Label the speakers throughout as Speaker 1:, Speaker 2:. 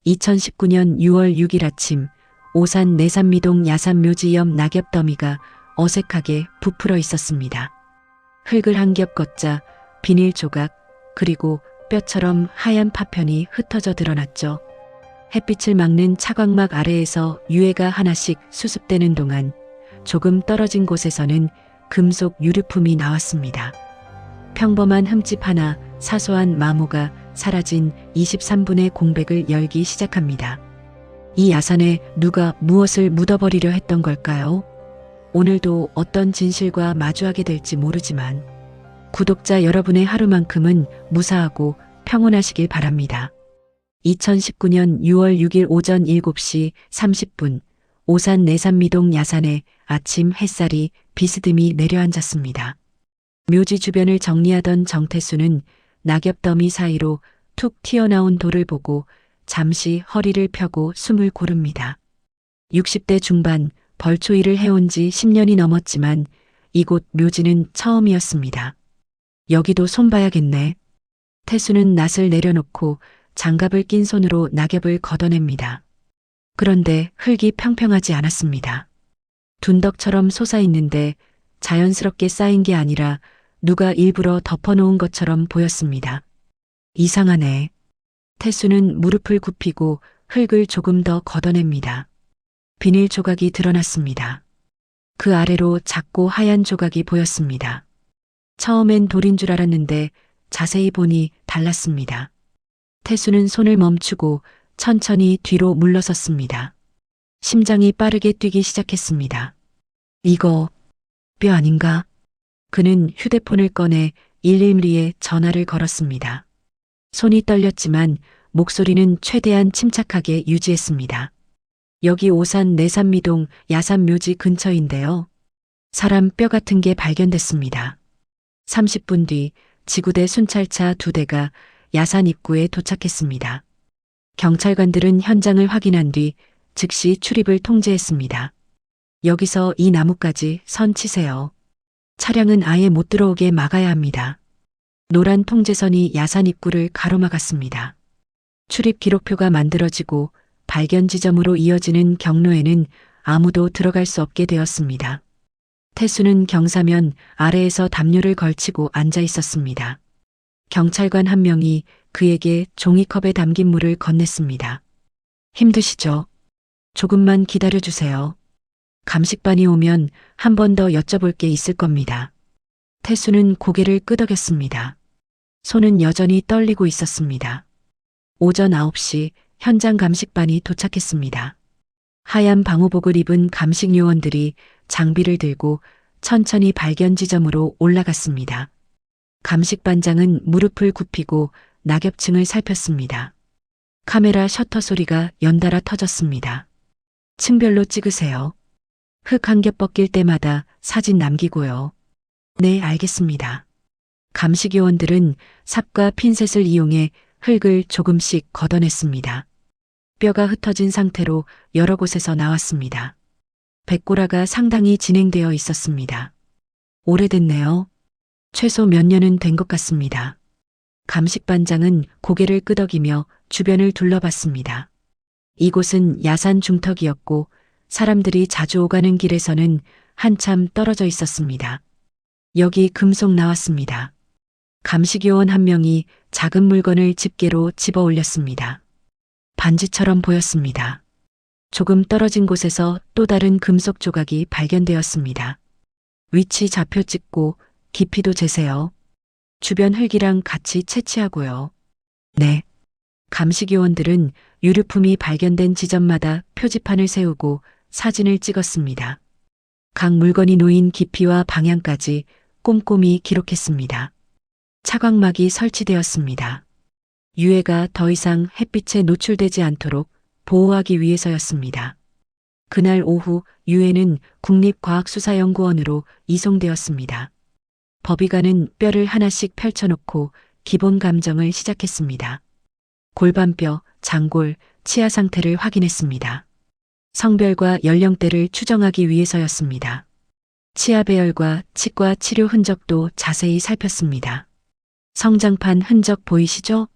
Speaker 1: 2019년 6월 6일 아침 오산 내산미동 야산묘지 옆 낙엽더미가 어색하게 부풀어 있었습니다. 흙을 한 겹 걷자 비닐 조각 그리고 뼈처럼 하얀 파편이 흩어져 드러났죠. 햇빛을 막는 차광막 아래에서 유해가 하나씩 수습되는 동안 조금 떨어진 곳에서는 금속 유류품이 나왔습니다. 평범한 흠집 하나, 사소한 마모가 사라진 23분의 공백을 열기 시작합니다. 이 야산에 누가 무엇을 묻어버리려 했던 걸까요? 오늘도 어떤 진실과 마주하게 될지 모르지만 구독자 여러분의 하루만큼은 무사하고 평온하시길 바랍니다. 2019년 6월 6일 오전 7시 30분 오산 내산미동 야산에 아침 햇살이 비스듬히 내려앉았습니다. 묘지 주변을 정리하던 정태수는 낙엽더미 사이로 툭 튀어나온 돌을 보고 잠시 허리를 펴고 숨을 고릅니다. 60대 중반 벌초일을 해온 지 10년이 넘었지만 이곳 묘지는 처음이었습니다. 여기도 손봐야겠네. 태수는 낫을 내려놓고 장갑을 낀 손으로 낙엽을 걷어냅니다. 그런데 흙이 평평하지 않았습니다. 둔덕처럼 솟아있는데 자연스럽게 쌓인 게 아니라 누가 일부러 덮어놓은 것처럼 보였습니다. 이상하네. 태수는 무릎을 굽히고 흙을 조금 더 걷어냅니다. 비닐 조각이 드러났습니다. 그 아래로 작고 하얀 조각이 보였습니다. 처음엔 돌인 줄 알았는데 자세히 보니 달랐습니다. 태수는 손을 멈추고 천천히 뒤로 물러섰습니다. 심장이 빠르게 뛰기 시작했습니다. 이거 뼈 아닌가? 그는 휴대폰을 꺼내 112에 전화를 걸었습니다. 손이 떨렸지만 목소리는 최대한 침착하게 유지했습니다. 여기 오산 내산미동 야산묘지 근처인데요. 사람 뼈 같은 게 발견됐습니다. 30분 뒤 지구대 순찰차 2대가 야산 입구에 도착했습니다. 경찰관들은 현장을 확인한 뒤 즉시 출입을 통제했습니다. 여기서 이 나무까지 선 치세요. 차량은 아예 못 들어오게 막아야 합니다. 노란 통제선이 야산 입구를 가로막았습니다. 출입 기록표가 만들어지고 발견 지점으로 이어지는 경로에는 아무도 들어갈 수 없게 되었습니다. 태수는 경사면 아래에서 담요를 걸치고 앉아 있었습니다. 경찰관 한 명이 그에게 종이컵에 담긴 물을 건넸습니다. 힘드시죠? 조금만 기다려주세요. 감식반이 오면 한 번 더 여쭤볼 게 있을 겁니다. 태수는 고개를 끄덕였습니다. 손은 여전히 떨리고 있었습니다. 오전 9시 현장 감식반이 도착했습니다. 하얀 방호복을 입은 감식 요원들이 장비를 들고 천천히 발견 지점으로 올라갔습니다. 감식반장은 무릎을 굽히고 낙엽층을 살폈습니다. 카메라 셔터 소리가 연달아 터졌습니다. 층별로 찍으세요. 흙 한 겹 벗길 때마다 사진 남기고요. 네, 알겠습니다. 감식 요원들은 삽과 핀셋을 이용해 흙을 조금씩 걷어냈습니다. 뼈가 흩어진 상태로 여러 곳에서 나왔습니다. 백고라가 상당히 진행되어 있었습니다. 오래됐네요. 최소 몇 년은 된 것 같습니다. 감식반장은 고개를 끄덕이며 주변을 둘러봤습니다. 이곳은 야산 중턱이었고 사람들이 자주 오가는 길에서는 한참 떨어져 있었습니다. 여기 금속 나왔습니다. 감식요원 한 명이 작은 물건을 집게로 집어 올렸습니다. 반지처럼 보였습니다. 조금 떨어진 곳에서 또 다른 금속 조각이 발견되었습니다. 위치 좌표 찍고 깊이도 재세요. 주변 흙이랑 같이 채취하고요. 네. 감식요원들은 유류품이 발견된 지점마다 표지판을 세우고 사진을 찍었습니다. 각 물건이 놓인 깊이와 방향까지 꼼꼼히 기록했습니다. 차광막이 설치되었습니다. 유해가 더 이상 햇빛에 노출되지 않도록 보호하기 위해서였습니다. 그날 오후 유해는 국립과학수사연구원으로 이송되었습니다. 법의관은 뼈를 하나씩 펼쳐놓고 기본 감정을 시작했습니다. 골반뼈, 장골, 치아 상태를 확인했습니다. 성별과 연령대를 추정하기 위해서였습니다. 치아 배열과 치과 치료 흔적도 자세히 살폈습니다. 성장판 흔적 보이시죠?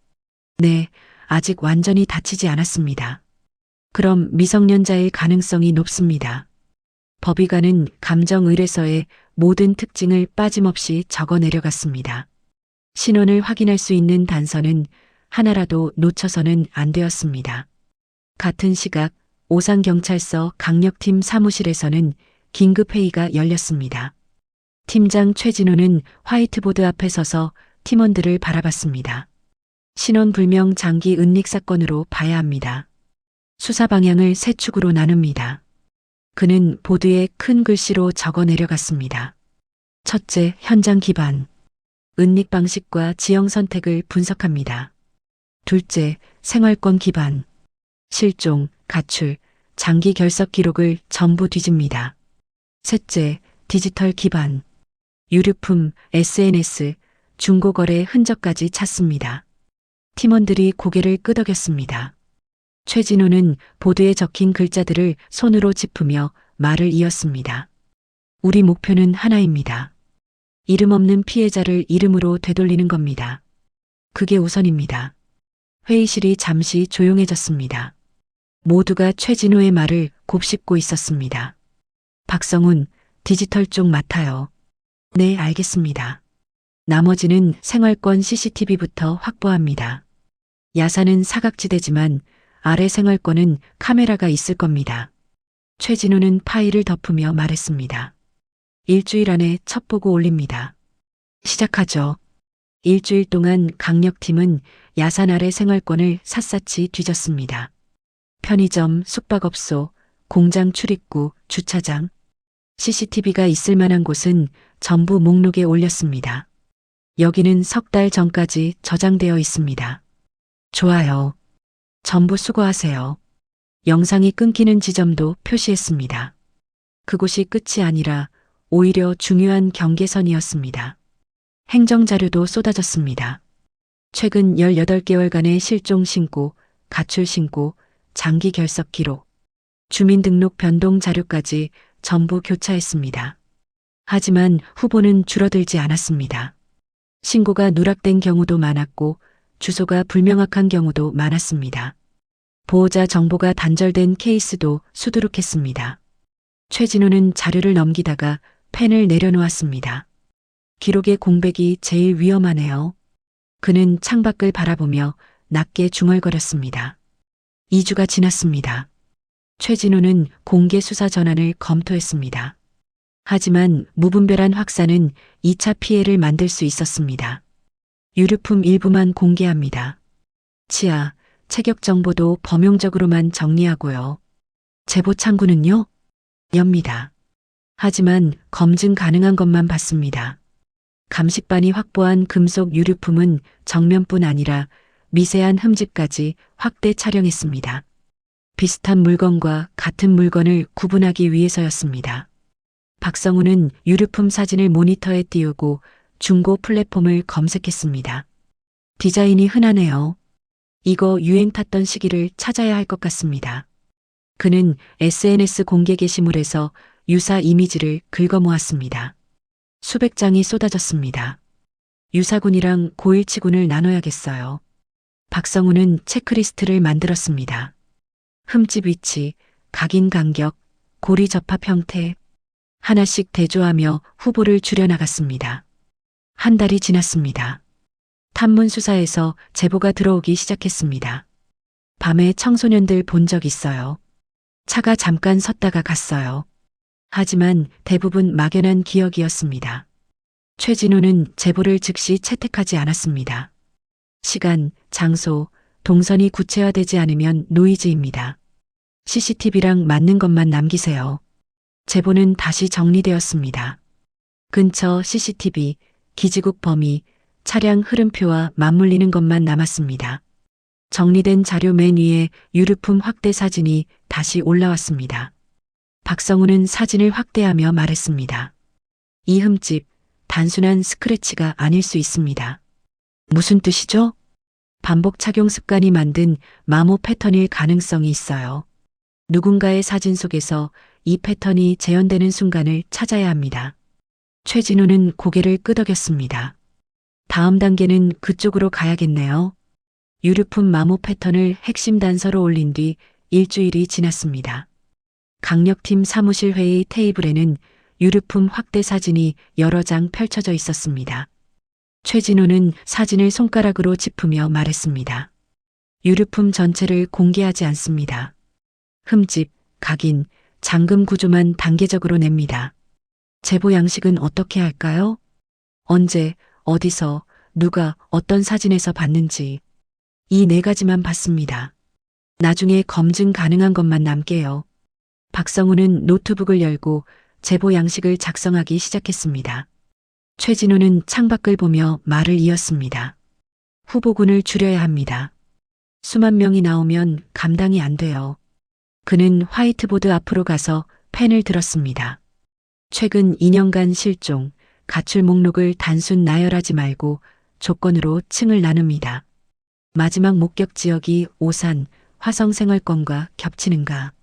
Speaker 1: 네, 아직 완전히 다치지 않았습니다. 그럼 미성년자일 가능성이 높습니다. 법의관은 감정 의뢰서의 모든 특징을 빠짐없이 적어 내려갔습니다. 신원을 확인할 수 있는 단서는 하나라도 놓쳐서는 안 되었습니다. 같은 시각 오산경찰서 강력팀 사무실에서는 긴급회의가 열렸습니다. 팀장 최진호는 화이트보드 앞에 서서 팀원들을 바라봤습니다. 신원불명 장기 은닉 사건으로 봐야 합니다. 수사 방향을 세 축으로 나눕니다. 그는 보드에 큰 글씨로 적어 내려갔습니다. 첫째, 현장 기반. 은닉 방식과 지형 선택을 분석합니다. 둘째, 생활권 기반. 실종, 가출, 장기 결석 기록을 전부 뒤집니다. 셋째, 디지털 기반. 유류품, SNS, 중고거래 흔적까지 찾습니다. 팀원들이 고개를 끄덕였습니다. 최진호는 보드에 적힌 글자들을 손으로 짚으며 말을 이었습니다. 우리 목표는 하나입니다. 이름 없는 피해자를 이름으로 되돌리는 겁니다. 그게 우선입니다. 회의실이 잠시 조용해졌습니다. 모두가 최진호의 말을 곱씹고 있었습니다. 박성훈, 디지털 쪽 맡아요. 네, 알겠습니다. 나머지는 생활권 CCTV부터 확보합니다. 야산은 사각지대지만 아래 생활권은 카메라가 있을 겁니다. 최진호는 파일을 덮으며 말했습니다. 일주일 안에 첫 보고 올립니다. 시작하죠. 일주일 동안 강력팀은 야산 아래 생활권을 샅샅이 뒤졌습니다. 편의점, 숙박업소, 공장 출입구, 주차장, CCTV가 있을 만한 곳은 전부 목록에 올렸습니다. 여기는 석 달 전까지 저장되어 있습니다. 좋아요. 전부 수고하세요. 영상이 끊기는 지점도 표시했습니다. 그곳이 끝이 아니라 오히려 중요한 경계선이었습니다. 행정자료도 쏟아졌습니다. 최근 18개월간의 실종 신고, 가출 신고, 장기 결석 기록, 주민등록 변동 자료까지 전부 교차했습니다. 하지만 후보는 줄어들지 않았습니다. 신고가 누락된 경우도 많았고 주소가 불명확한 경우도 많았습니다. 보호자 정보가 단절된 케이스도 수두룩했습니다. 최진호는 자료를 넘기다가 펜을 내려놓았습니다. 기록의 공백이 제일 위험하네요. 그는 창밖을 바라보며 낮게 중얼거렸습니다. 2주가 지났습니다. 최진호는 공개 수사 전환을 검토했습니다. 하지만 무분별한 확산은 2차 피해를 만들 수 있었습니다. 유류품 일부만 공개합니다. 치아, 체격 정보도 범용적으로만 정리하고요. 제보 창구는요? 엽니다. 하지만 검증 가능한 것만 받습니다. 감식반이 확보한 금속 유류품은 정면뿐 아니라 미세한 흠집까지 확대 촬영했습니다. 비슷한 물건과 같은 물건을 구분하기 위해서였습니다. 박성우는 유류품 사진을 모니터에 띄우고 중고 플랫폼을 검색했습니다. 디자인이 흔하네요. 이거 유행 탔던 시기를 찾아야 할 것 같습니다. 그는 SNS 공개 게시물에서 유사 이미지를 긁어모았습니다. 수백 장이 쏟아졌습니다. 유사군이랑 고일치군을 나눠야겠어요. 박성우는 체크리스트를 만들었습니다. 흠집 위치, 각인 간격, 고리 접합 형태, 하나씩 대조하며 후보를 줄여나갔습니다. 한 달이 지났습니다. 탐문 수사에서 제보가 들어오기 시작했습니다. 밤에 청소년들 본 적 있어요. 차가 잠깐 섰다가 갔어요. 하지만 대부분 막연한 기억이었습니다. 최진호는 제보를 즉시 채택하지 않았습니다. 시간, 장소, 동선이 구체화되지 않으면 노이즈입니다. CCTV랑 맞는 것만 남기세요. 제보는 다시 정리되었습니다. 근처 CCTV, 기지국 범위, 차량 흐름표와 맞물리는 것만 남았습니다. 정리된 자료 맨 위에 유류품 확대 사진이 다시 올라왔습니다. 박성우는 사진을 확대하며 말했습니다. 이 흠집, 단순한 스크래치가 아닐 수 있습니다. 무슨 뜻이죠? 반복 착용 습관이 만든 마모 패턴일 가능성이 있어요. 누군가의 사진 속에서 이 패턴이 재현되는 순간을 찾아야 합니다. 최진호는 고개를 끄덕였습니다. 다음 단계는 그쪽으로 가야겠네요. 유류품 마모 패턴을 핵심 단서로 올린 뒤 일주일이 지났습니다. 강력팀 사무실 회의 테이블에는 유류품 확대 사진이 여러 장 펼쳐져 있었습니다. 최진호는 사진을 손가락으로 짚으며 말했습니다. 유류품 전체를 공개하지 않습니다. 흠집, 각인, 잠금 구조만 단계적으로 냅니다. 제보 양식은 어떻게 할까요? 언제, 어디서, 누가, 어떤 사진에서 봤는지. 이 네 가지만 받습니다. 나중에 검증 가능한 것만 남게요. 박성우는 노트북을 열고 제보 양식을 작성하기 시작했습니다. 최진호는 창밖을 보며 말을 이었습니다. 후보군을 줄여야 합니다. 수만 명이 나오면 감당이 안 돼요. 그는 화이트보드 앞으로 가서 펜을 들었습니다. 최근 2년간 실종, 가출 목록을 단순 나열하지 말고 조건으로 층을 나눕니다. 마지막 목격 지역이 오산, 화성생활권과 겹치는가?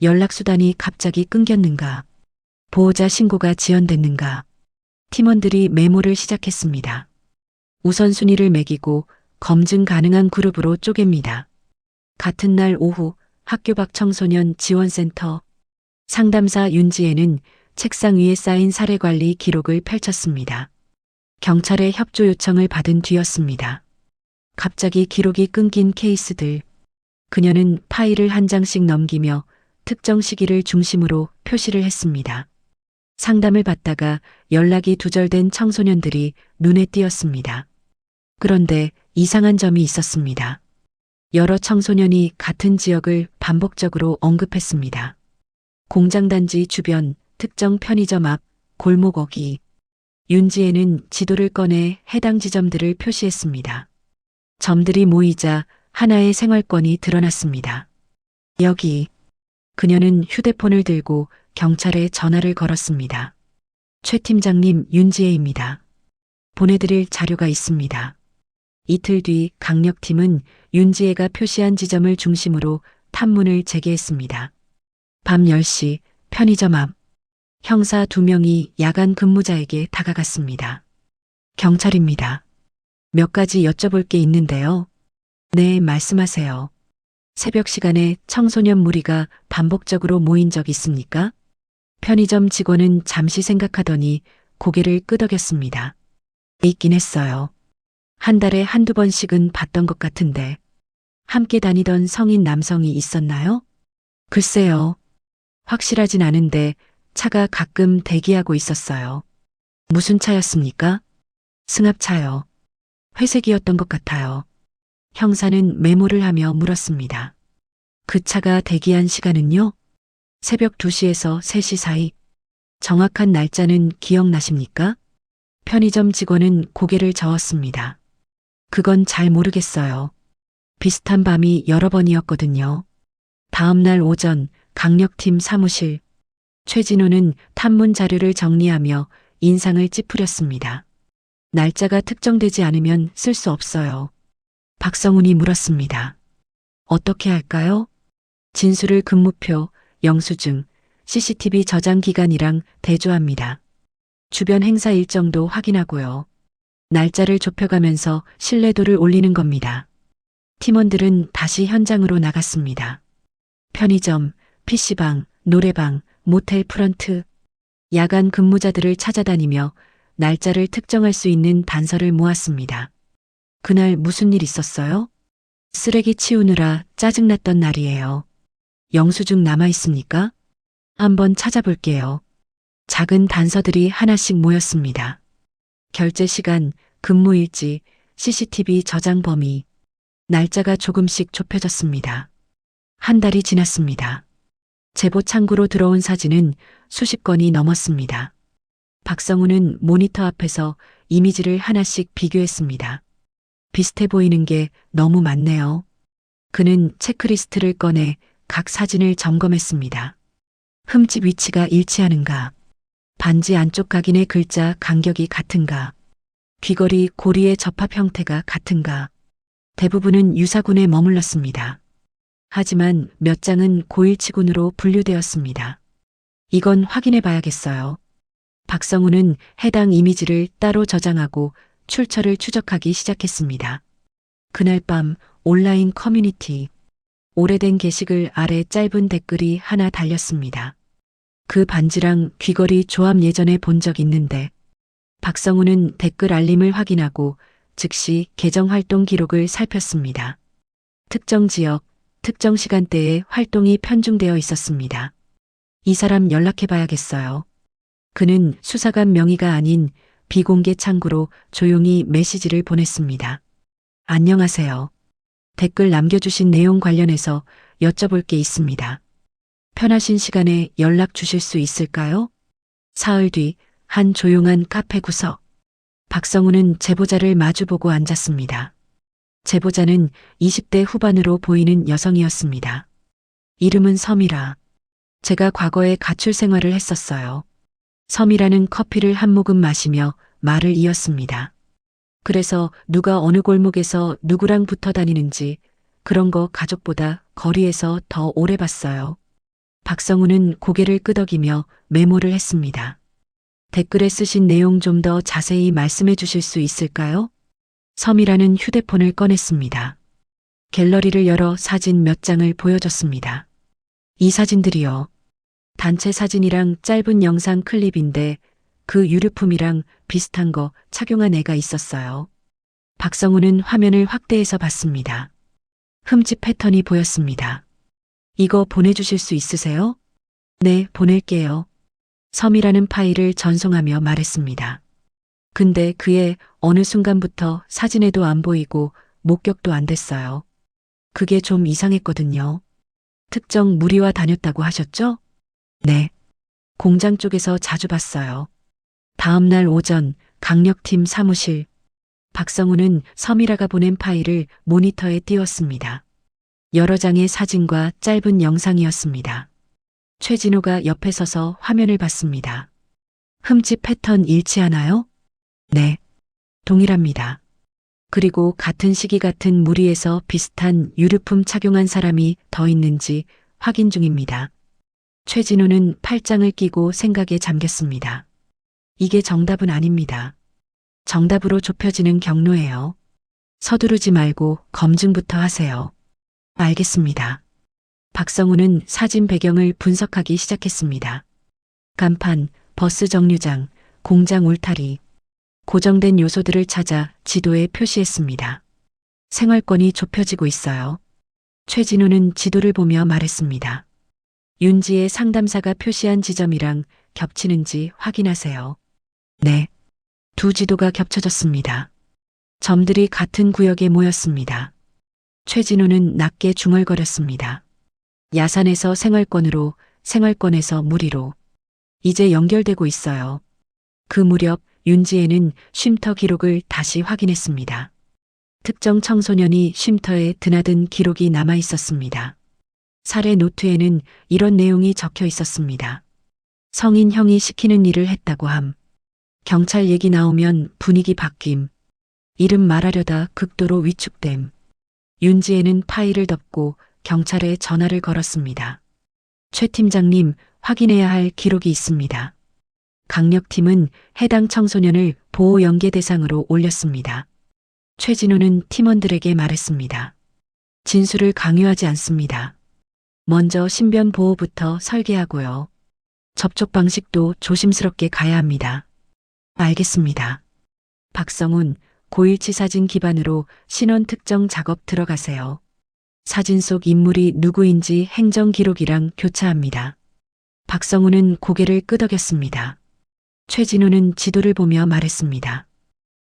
Speaker 1: 연락수단이 갑자기 끊겼는가? 보호자 신고가 지연됐는가? 팀원들이 메모를 시작했습니다. 우선순위를 매기고 검증 가능한 그룹으로 쪼갭니다. 같은 날 오후 학교 밖 청소년 지원센터 상담사 윤지혜는 책상 위에 쌓인 사례관리 기록을 펼쳤습니다. 경찰의 협조 요청을 받은 뒤였습니다. 갑자기 기록이 끊긴 케이스들. 그녀는 파일을 한 장씩 넘기며 특정 시기를 중심으로 표시를 했습니다. 상담을 받다가 연락이 두절된 청소년들이 눈에 띄었습니다. 그런데 이상한 점이 있었습니다. 여러 청소년이 같은 지역을 반복적으로 언급했습니다. 공장단지 주변, 특정 편의점 앞, 골목 어귀. 윤지혜는 지도를 꺼내 해당 지점들을 표시했습니다. 점들이 모이자 하나의 생활권이 드러났습니다. 여기. 그녀는 휴대폰을 들고 경찰에 전화를 걸었습니다. 최 팀장님, 윤지혜입니다. 보내드릴 자료가 있습니다. 이틀 뒤 강력팀은 윤지혜가 표시한 지점을 중심으로 탐문을 재개했습니다. 밤 10시 편의점 앞 형사 2명이 야간 근무자에게 다가갔습니다. 경찰입니다. 몇 가지 여쭤볼 게 있는데요. 네, 말씀하세요. 새벽 시간에 청소년 무리가 반복적으로 모인 적 있습니까? 편의점 직원은 잠시 생각하더니 고개를 끄덕였습니다. 있긴 했어요. 한 달에 한두 번씩은 봤던 것 같은데. 함께 다니던 성인 남성이 있었나요? 글쎄요. 확실하진 않은데 차가 가끔 대기하고 있었어요. 무슨 차였습니까? 승합차요. 회색이었던 것 같아요. 형사는 메모를 하며 물었습니다. 그 차가 대기한 시간은요? 새벽 2시에서 3시 사이. 정확한 날짜는 기억나십니까? 편의점 직원은 고개를 저었습니다. 그건 잘 모르겠어요. 비슷한 밤이 여러 번이었거든요. 다음 날 오전 강력팀 사무실. 최진호는 탐문 자료를 정리하며 인상을 찌푸렸습니다. 날짜가 특정되지 않으면 쓸 수 없어요. 박성훈이 물었습니다. 어떻게 할까요? 진술을 근무표, 영수증, CCTV 저장 기간이랑 대조합니다. 주변 행사 일정도 확인하고요. 날짜를 좁혀가면서 신뢰도를 올리는 겁니다. 팀원들은 다시 현장으로 나갔습니다. 편의점, PC방, 노래방, 모텔 프런트, 야간 근무자들을 찾아다니며 날짜를 특정할 수 있는 단서를 모았습니다. 그날 무슨 일 있었어요? 쓰레기 치우느라 짜증났던 날이에요. 영수증 남아 있습니까? 한번 찾아볼게요. 작은 단서들이 하나씩 모였습니다. 결제 시간, 근무 일지, CCTV 저장 범위, 날짜가 조금씩 좁혀졌습니다. 한 달이 지났습니다. 제보 창구로 들어온 사진은 수십 건이 넘었습니다. 박성우는 모니터 앞에서 이미지를 하나씩 비교했습니다. 비슷해 보이는 게 너무 많네요. 그는 체크리스트를 꺼내 각 사진을 점검했습니다. 흠집 위치가 일치하는가? 반지 안쪽 각인의 글자 간격이 같은가? 귀걸이 고리의 접합 형태가 같은가? 대부분은 유사군에 머물렀습니다. 하지만 몇 장은 고일치군으로 분류되었습니다. 이건 확인해 봐야겠어요. 박성우는 해당 이미지를 따로 저장하고 출처를 추적하기 시작했습니다. 그날 밤 온라인 커뮤니티. 오래된 게시글 아래 짧은 댓글이 하나 달렸습니다. 그 반지랑 귀걸이 조합 예전에 본 적 있는데. 박성우는 댓글 알림을 확인하고 즉시 계정 활동 기록을 살폈습니다. 특정 지역, 특정 시간대에 활동이 편중되어 있었습니다. 이 사람 연락해봐야겠어요. 그는 수사관 명의가 아닌 비공개 창구로 조용히 메시지를 보냈습니다. 안녕하세요. 댓글 남겨주신 내용 관련해서 여쭤볼 게 있습니다. 편하신 시간에 연락 주실 수 있을까요? 사흘 뒤 한 조용한 카페 구석. 박성우는 제보자를 마주보고 앉았습니다. 제보자는 20대 후반으로 보이는 여성이었습니다. 이름은 섬이라. 제가 과거에 가출 생활을 했었어요. 섬이라는 커피를 한 모금 마시며 말을 이었습니다. 그래서 누가 어느 골목에서 누구랑 붙어 다니는지 그런 거 가족보다 거리에서 더 오래 봤어요. 박성우는 고개를 끄덕이며 메모를 했습니다. 댓글에 쓰신 내용 좀 더 자세히 말씀해 주실 수 있을까요? 섬이라는 휴대폰을 꺼냈습니다. 갤러리를 열어 사진 몇 장을 보여줬습니다. 이 사진들이요. 단체 사진이랑 짧은 영상 클립인데 그 유류품이랑 비슷한 거 착용한 애가 있었어요. 박성우는 화면을 확대해서 봤습니다. 흠집 패턴이 보였습니다. 이거 보내주실 수 있으세요? 네, 보낼게요. 섬이라는 파일을 전송하며 말했습니다. 근데 그의 어느 순간부터 사진에도 안 보이고 목격도 안 됐어요. 그게 좀 이상했거든요. 특정 무리와 다녔다고 하셨죠? 네. 공장 쪽에서 자주 봤어요. 다음 날 오전 강력팀 사무실. 박성우는 섬이라가 보낸 파일을 모니터에 띄웠습니다. 여러 장의 사진과 짧은 영상이었습니다. 최진호가 옆에 서서 화면을 봤습니다. 흠집 패턴 일치하나요? 네. 동일합니다. 그리고 같은 시기 같은 무리에서 비슷한 유류품 착용한 사람이 더 있는지 확인 중입니다. 최진호는 팔짱을 끼고 생각에 잠겼습니다. 이게 정답은 아닙니다. 정답으로 좁혀지는 경로예요. 서두르지 말고 검증부터 하세요. 알겠습니다. 박성우는 사진 배경을 분석하기 시작했습니다. 간판, 버스 정류장, 공장 울타리. 고정된 요소들을 찾아 지도에 표시했습니다. 생활권이 좁혀지고 있어요. 최진우는 지도를 보며 말했습니다. 윤지의 상담사가 표시한 지점이랑 겹치는지 확인하세요. 네. 두 지도가 겹쳐졌습니다. 점들이 같은 구역에 모였습니다. 최진우는 낮게 중얼거렸습니다. 야산에서 생활권으로, 생활권에서 무리로. 이제 연결되고 있어요. 그 무렵 윤지에는 쉼터 기록을 다시 확인했습니다. 특정 청소년이 쉼터에 드나든 기록이 남아 있었습니다. 살해 노트에는 이런 내용이 적혀 있었습니다. 성인 형이 시키는 일을 했다고 함. 경찰 얘기 나오면 분위기 바뀜. 이름 말하려다 극도로 위축됨. 윤지에는 파일을 덮고 경찰에 전화를 걸었습니다. 최 팀장님, 확인해야 할 기록이 있습니다. 강력팀은 해당 청소년을 보호 연계 대상으로 올렸습니다. 최진호는 팀원들에게 말했습니다. 진술을 강요하지 않습니다. 먼저 신변 보호부터 설계하고요. 접촉 방식도 조심스럽게 가야 합니다. 알겠습니다. 박성훈, 고일치 사진 기반으로 신원 특정 작업 들어가세요. 사진 속 인물이 누구인지 행정 기록이랑 교차합니다. 박성우는 고개를 끄덕였습니다. 최진호는 지도를 보며 말했습니다.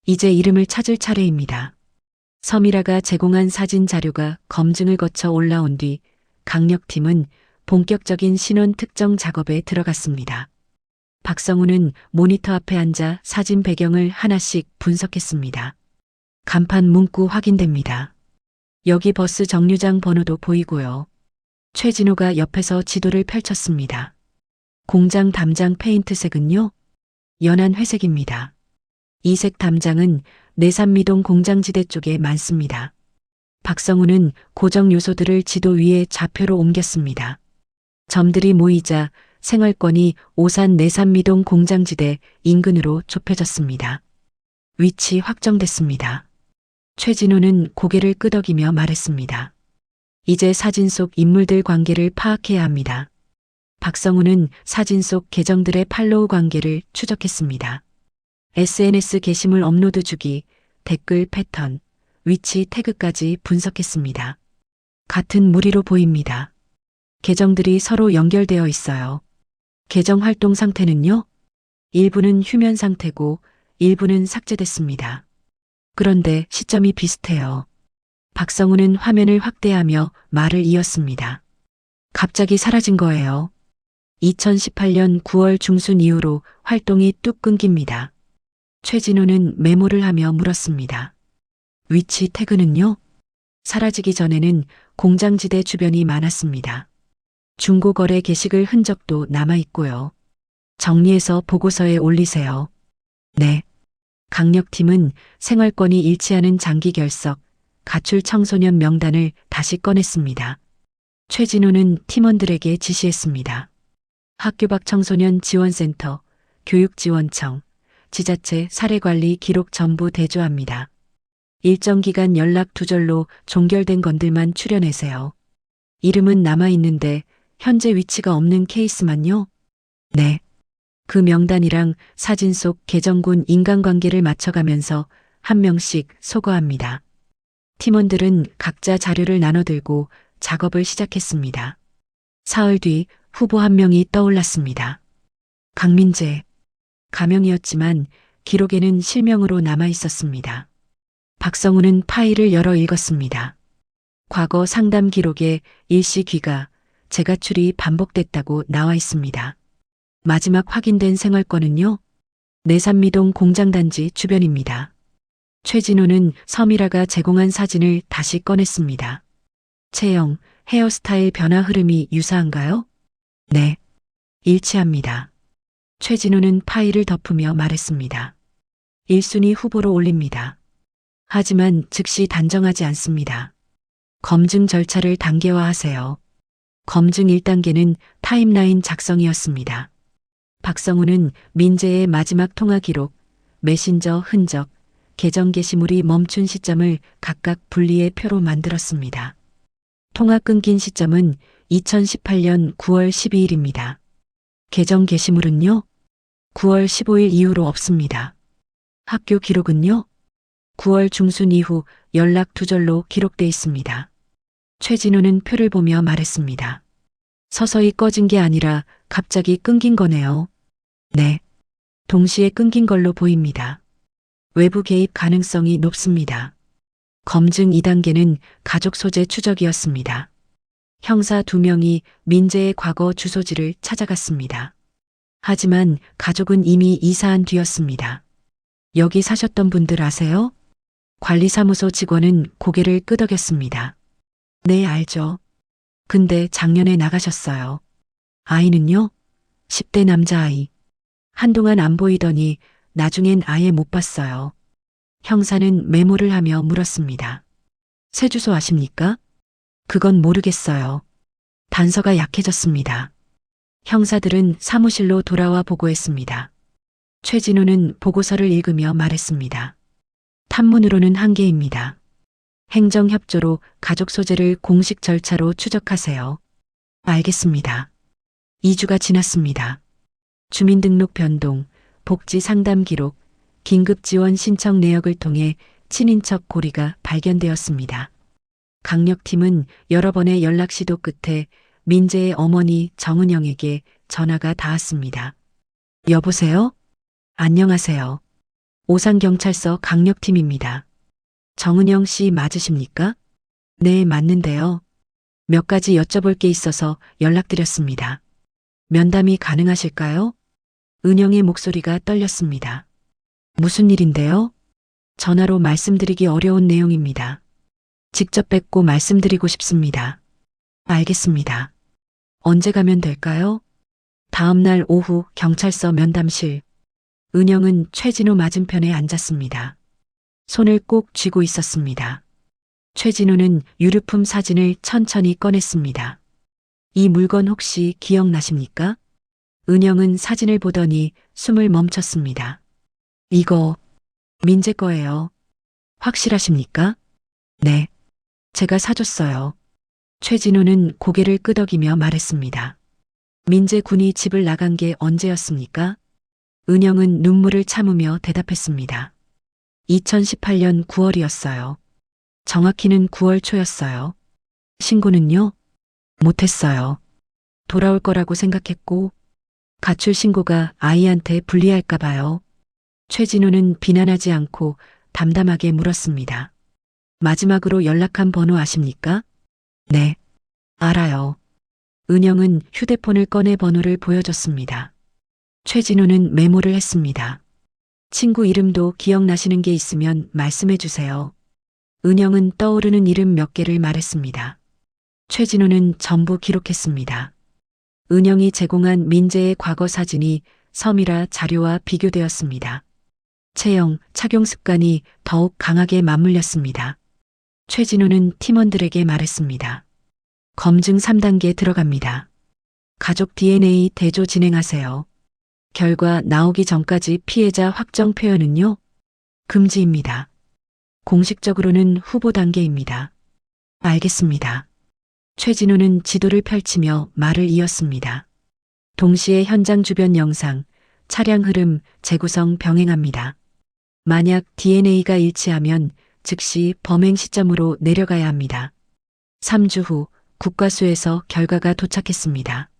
Speaker 1: 이제 이름을 찾을 차례입니다. 섬이라가 제공한 사진 자료가 검증을 거쳐 올라온 뒤 강력팀은 본격적인 신원 특정 작업에 들어갔습니다. 박성우는 모니터 앞에 앉아 사진 배경을 하나씩 분석했습니다. 간판 문구 확인됩니다. 여기 버스 정류장 번호도 보이고요. 최진호가 옆에서 지도를 펼쳤습니다. 공장 담장 페인트색은요? 연한 회색입니다. 이색 담장은 내산미동 공장지대 쪽에 많습니다. 박성우는 고정 요소들을 지도 위에 좌표로 옮겼습니다. 점들이 모이자 생활권이 오산 내산미동 공장지대 인근으로 좁혀졌습니다. 위치 확정됐습니다. 최진호는 고개를 끄덕이며 말했습니다. 이제 사진 속 인물들 관계를 파악해야 합니다. 박성우는 사진 속 계정들의 팔로우 관계를 추적했습니다. SNS 게시물 업로드 주기, 댓글 패턴, 위치 태그까지 분석했습니다. 같은 무리로 보입니다. 계정들이 서로 연결되어 있어요. 계정 활동 상태는요? 일부는 휴면 상태고 일부는 삭제됐습니다. 그런데 시점이 비슷해요. 박성우는 화면을 확대하며 말을 이었습니다. 갑자기 사라진 거예요. 2018년 9월 중순 이후로 활동이 뚝 끊깁니다. 최진호는 메모를 하며 물었습니다. 위치 태그는요? 사라지기 전에는 공장지대 주변이 많았습니다. 중고거래 게시글 흔적도 남아있고요. 정리해서 보고서에 올리세요. 네. 강력팀은 생활권이 일치하는 장기 결석, 가출 청소년 명단을 다시 꺼냈습니다. 최진호는 팀원들에게 지시했습니다. 학교 밖 청소년 지원센터, 교육지원청, 지자체 사례관리 기록 전부 대조합니다. 일정 기간 연락 두절로 종결된 건들만 추려내세요. 이름은 남아있는데 현재 위치가 없는 케이스만요? 네. 그 명단이랑 사진 속 계정군 인간관계를 맞춰가면서 한 명씩 소거합니다. 팀원들은 각자 자료를 나눠들고 작업을 시작했습니다. 사흘 뒤 후보 한 명이 떠올랐습니다. 강민재. 가명이었지만 기록에는 실명으로 남아 있었습니다. 박성우는 파일을 열어 읽었습니다. 과거 상담 기록에 일시 귀가, 재가출이 반복됐다고 나와 있습니다. 마지막 확인된 생활권은요? 내산미동 공장단지 주변입니다. 최진호는 서미라가 제공한 사진을 다시 꺼냈습니다. 체형, 헤어스타일 변화 흐름이 유사한가요? 네. 일치합니다. 최진호는 파일을 덮으며 말했습니다. 1순위 후보로 올립니다. 하지만 즉시 단정하지 않습니다. 검증 절차를 단계화하세요. 검증 1단계는 타임라인 작성이었습니다. 박성우는 민재의 마지막 통화 기록, 메신저 흔적, 계정 게시물이 멈춘 시점을 각각 분리의 표로 만들었습니다. 통화 끊긴 시점은 2018년 9월 12일입니다. 계정 게시물은요? 9월 15일 이후로 없습니다. 학교 기록은요? 9월 중순 이후 연락 두절로 기록돼 있습니다. 최진호는 표를 보며 말했습니다. 서서히 꺼진 게 아니라 갑자기 끊긴 거네요. 네. 동시에 끊긴 걸로 보입니다. 외부 개입 가능성이 높습니다. 검증 2단계는 가족 소재 추적이었습니다. 형사 2명이 민재의 과거 주소지를 찾아갔습니다. 하지만 가족은 이미 이사한 뒤였습니다. 여기 사셨던 분들 아세요? 관리사무소 직원은 고개를 끄덕였습니다. 네, 알죠. 근데 작년에 나가셨어요. 아이는요? 10대 남자아이. 한동안 안 보이더니 나중엔 아예 못 봤어요. 형사는 메모를 하며 물었습니다. 새 주소 아십니까? 그건 모르겠어요. 단서가 약해졌습니다. 형사들은 사무실로 돌아와 보고했습니다. 최진호는 보고서를 읽으며 말했습니다. 탐문으로는 한계입니다. 행정협조로 가족 소재를 공식 절차로 추적하세요. 알겠습니다. 2주가 지났습니다. 주민등록 변동, 복지 상담 기록, 긴급 지원 신청 내역을 통해 친인척 고리가 발견되었습니다. 강력팀은 여러 번의 연락 시도 끝에 민재의 어머니 정은영에게 전화가 닿았습니다. 여보세요? 안녕하세요. 오산경찰서 강력팀입니다. 정은영 씨 맞으십니까? 네, 맞는데요. 몇 가지 여쭤볼 게 있어서 연락드렸습니다. 면담이 가능하실까요? 은영의 목소리가 떨렸습니다. 무슨 일인데요? 전화로 말씀드리기 어려운 내용입니다. 직접 뵙고 말씀드리고 싶습니다. 알겠습니다. 언제 가면 될까요? 다음 날 오후 경찰서 면담실. 은영은 최진호 맞은편에 앉았습니다. 손을 꼭 쥐고 있었습니다. 최진호는 유류품 사진을 천천히 꺼냈습니다. 이 물건 혹시 기억나십니까? 은영은 사진을 보더니 숨을 멈췄습니다. 이거 민재 거예요. 확실하십니까? 네. 제가 사줬어요. 최진호는 고개를 끄덕이며 말했습니다. 민재 군이 집을 나간 게 언제였습니까? 은영은 눈물을 참으며 대답했습니다. 2018년 9월이었어요. 정확히는 9월 초였어요. 신고는요? 못했어요. 돌아올 거라고 생각했고, 가출 신고가 아이한테 불리할까 봐요. 최진호는 비난하지 않고 담담하게 물었습니다. 마지막으로 연락한 번호 아십니까? 네, 알아요. 은영은 휴대폰을 꺼내 번호를 보여줬습니다. 최진호는 메모를 했습니다. 친구 이름도 기억나시는 게 있으면 말씀해 주세요. 은영은 떠오르는 이름 몇 개를 말했습니다. 최진호는 전부 기록했습니다. 은영이 제공한 민재의 과거 사진이 섬이라 자료와 비교되었습니다. 체형, 착용 습관이 더욱 강하게 맞물렸습니다. 최진호는 팀원들에게 말했습니다. 검증 3단계 들어갑니다. 가족 DNA 대조 진행하세요. 결과 나오기 전까지 피해자 확정 표현은요? 금지입니다. 공식적으로는 후보 단계입니다. 알겠습니다. 최진호는 지도를 펼치며 말을 이었습니다. 동시에 현장 주변 영상, 차량 흐름, 재구성 병행합니다. 만약 DNA가 일치하면 즉시 범행 시점으로 내려가야 합니다. 3주 후 국과수에서 결과가 도착했습니다.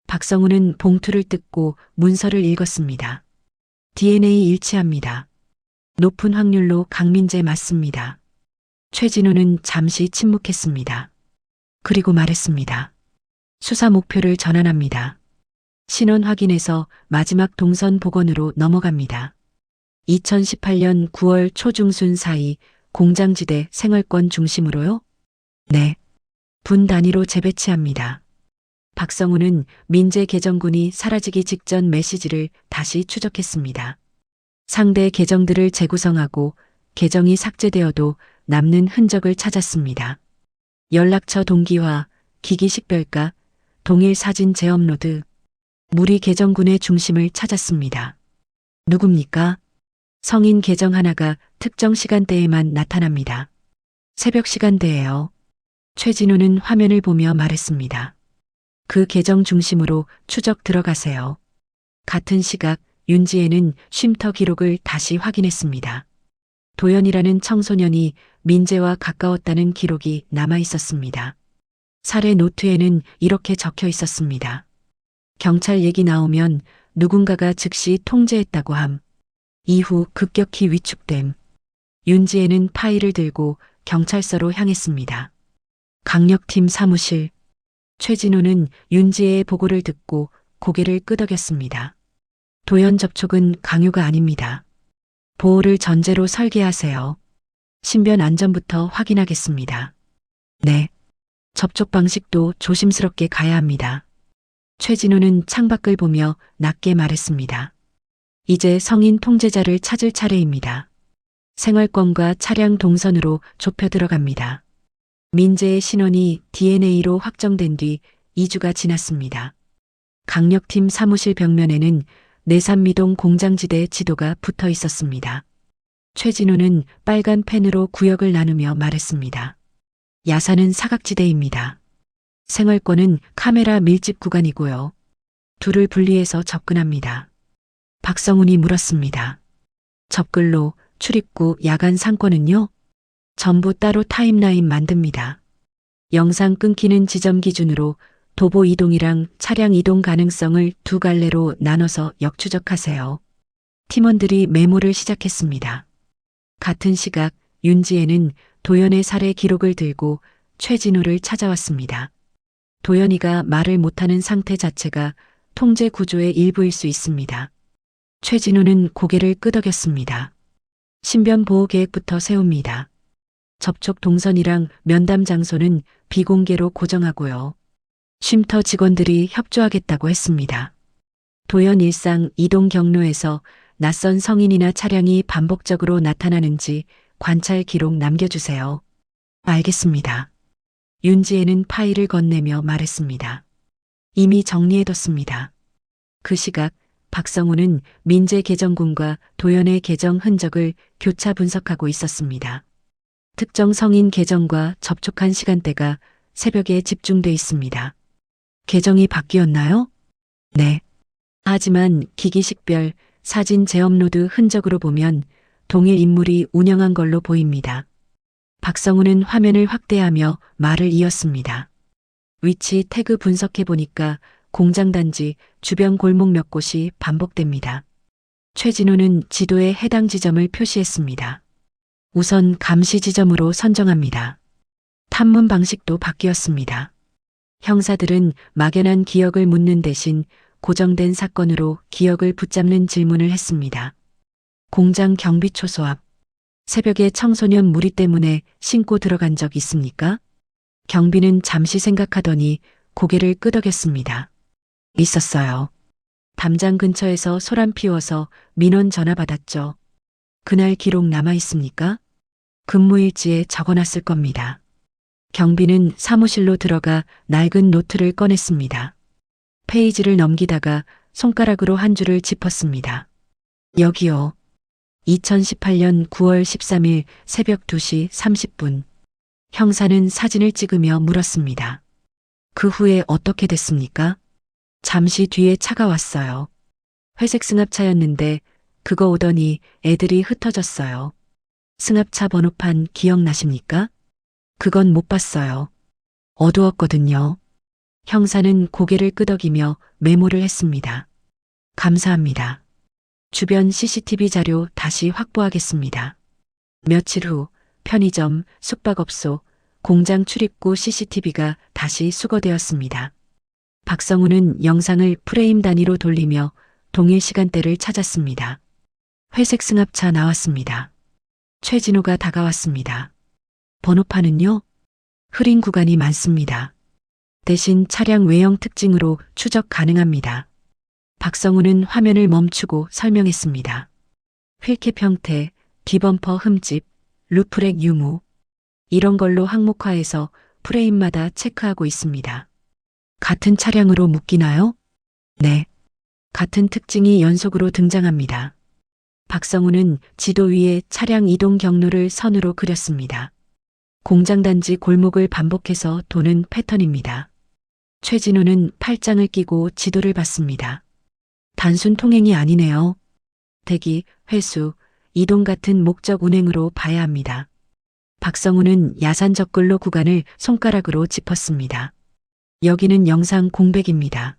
Speaker 1: 박성우는 봉투를 뜯고 문서를 읽었습니다. DNA 일치합니다. 높은 확률로 강민재 맞습니다. 최진호는 잠시 침묵했습니다. 그리고 말했습니다. 수사 목표를 전환합니다. 신원 확인에서 마지막 동선 복원으로 넘어갑니다. 2018년 9월 초중순 사이 공장지대 생활권 중심으로요? 네. 분 단위로 재배치합니다. 박성우는 민재 계정군이 사라지기 직전 메시지를 다시 추적했습니다. 상대 계정들을 재구성하고 계정이 삭제되어도 남는 흔적을 찾았습니다. 연락처 동기화, 기기 식별가, 동일 사진 재업로드, 무리 계정군의 중심을 찾았습니다. 누굽니까? 성인 계정 하나가 특정 시간대에만 나타납니다. 새벽 시간대예요. 최진호는 화면을 보며 말했습니다. 그 계정 중심으로 추적 들어가세요. 같은 시각 윤지혜는 쉼터 기록을 다시 확인했습니다. 도연이라는 청소년이 민재와 가까웠다는 기록이 남아 있었습니다. 살해 노트에는 이렇게 적혀 있었습니다. 경찰 얘기 나오면 누군가가 즉시 통제했다고 함. 이후 급격히 위축됨. 윤지혜는 파일을 들고 경찰서로 향했습니다. 강력팀 사무실. 최진호는 윤지혜의 보고를 듣고 고개를 끄덕였습니다. 도연 접촉은 강요가 아닙니다. 보호를 전제로 설계하세요. 신변 안전부터 확인하겠습니다. 네. 접촉 방식도 조심스럽게 가야 합니다. 최진호는 창밖을 보며 낮게 말했습니다. 이제 성인 통제자를 찾을 차례입니다. 생활권과 차량 동선으로 좁혀 들어갑니다. 민재의 신원이 DNA로 확정된 뒤 2주가 지났습니다. 강력팀 사무실 벽면에는 내산미동 공장지대 지도가 붙어 있었습니다. 최진호는 빨간 펜으로 구역을 나누며 말했습니다. 야산은 사각지대입니다. 생활권은 카메라 밀집 구간이고요. 둘을 분리해서 접근합니다. 박성훈이 물었습니다. 접근로, 출입구, 야간 상권은요? 전부 따로 타임라인 만듭니다. 영상 끊기는 지점 기준으로 도보 이동이랑 차량 이동 가능성을 두 갈래로 나눠서 역추적하세요. 팀원들이 메모를 시작했습니다. 같은 시각 윤지혜는 도연의 살해 기록을 들고 최진호를 찾아왔습니다. 도연이가 말을 못하는 상태 자체가 통제 구조의 일부일 수 있습니다. 최진호는 고개를 끄덕였습니다. 신변 보호 계획부터 세웁니다. 접촉 동선이랑 면담 장소는 비공개로 고정하고요. 쉼터 직원들이 협조하겠다고 했습니다. 도연 일상 이동 경로에서 낯선 성인이나 차량이 반복적으로 나타나는지 관찰 기록 남겨주세요. 알겠습니다. 윤지혜는 파일을 건네며 말했습니다. 이미 정리해뒀습니다. 그 시각 박성우는 민재 계정군과 도연의 계정 흔적을 교차 분석하고 있었습니다. 특정 성인 계정과 접촉한 시간대가 새벽에 집중돼 있습니다. 계정이 바뀌었나요? 네. 하지만 기기 식별, 사진 재업로드 흔적으로 보면 동일 인물이 운영한 걸로 보입니다. 박성우는 화면을 확대하며 말을 이었습니다. 위치 태그 분석해보니까 공장단지 주변 골목 몇 곳이 반복됩니다. 최진호는 지도에 해당 지점을 표시했습니다. 우선 감시 지점으로 선정합니다. 탐문 방식도 바뀌었습니다. 형사들은 막연한 기억을 묻는 대신 고정된 사건으로 기억을 붙잡는 질문을 했습니다. 공장 경비 초소 앞. 새벽에 청소년 무리 때문에 신고 들어간 적 있습니까? 경비는 잠시 생각하더니 고개를 끄덕였습니다. 있었어요. 담장 근처에서 소란 피워서 민원 전화 받았죠. 그날 기록 남아 있습니까? 근무일지에 적어놨을 겁니다. 경비는 사무실로 들어가 낡은 노트를 꺼냈습니다. 페이지를 넘기다가 손가락으로 한 줄을 짚었습니다. 여기요. 2018년 9월 13일 새벽 2시 30분. 형사는 사진을 찍으며 물었습니다. 그 후에 어떻게 됐습니까? 잠시 뒤에 차가 왔어요. 회색 승합차였는데 그거 오더니 애들이 흩어졌어요. 승합차 번호판 기억나십니까? 그건 못 봤어요. 어두웠거든요. 형사는 고개를 끄덕이며 메모를 했습니다. 감사합니다. 주변 CCTV 자료 다시 확보하겠습니다. 며칠 후 편의점, 숙박업소, 공장 출입구 CCTV가 다시 수거되었습니다. 박성우는 영상을 프레임 단위로 돌리며 동일 시간대를 찾았습니다. 회색 승합차 나왔습니다. 최진호가 다가왔습니다. 번호판은요? 흐린 구간이 많습니다. 대신 차량 외형 특징으로 추적 가능합니다. 박성우는 화면을 멈추고 설명했습니다. 휠캡 형태, 뒤범퍼 흠집, 루프렉 유무. 이런 걸로 항목화해서 프레임마다 체크하고 있습니다. 같은 차량으로 묶이나요? 네. 같은 특징이 연속으로 등장합니다. 박성우는 지도 위에 차량 이동 경로를 선으로 그렸습니다. 공장단지 골목을 반복해서 도는 패턴입니다. 최진호는 팔짱을 끼고 지도를 봤습니다. 단순 통행이 아니네요. 대기, 회수, 이동 같은 목적 운행으로 봐야 합니다. 박성우는 야산 적글로 구간을 손가락으로 짚었습니다. 여기는 영상 공백입니다.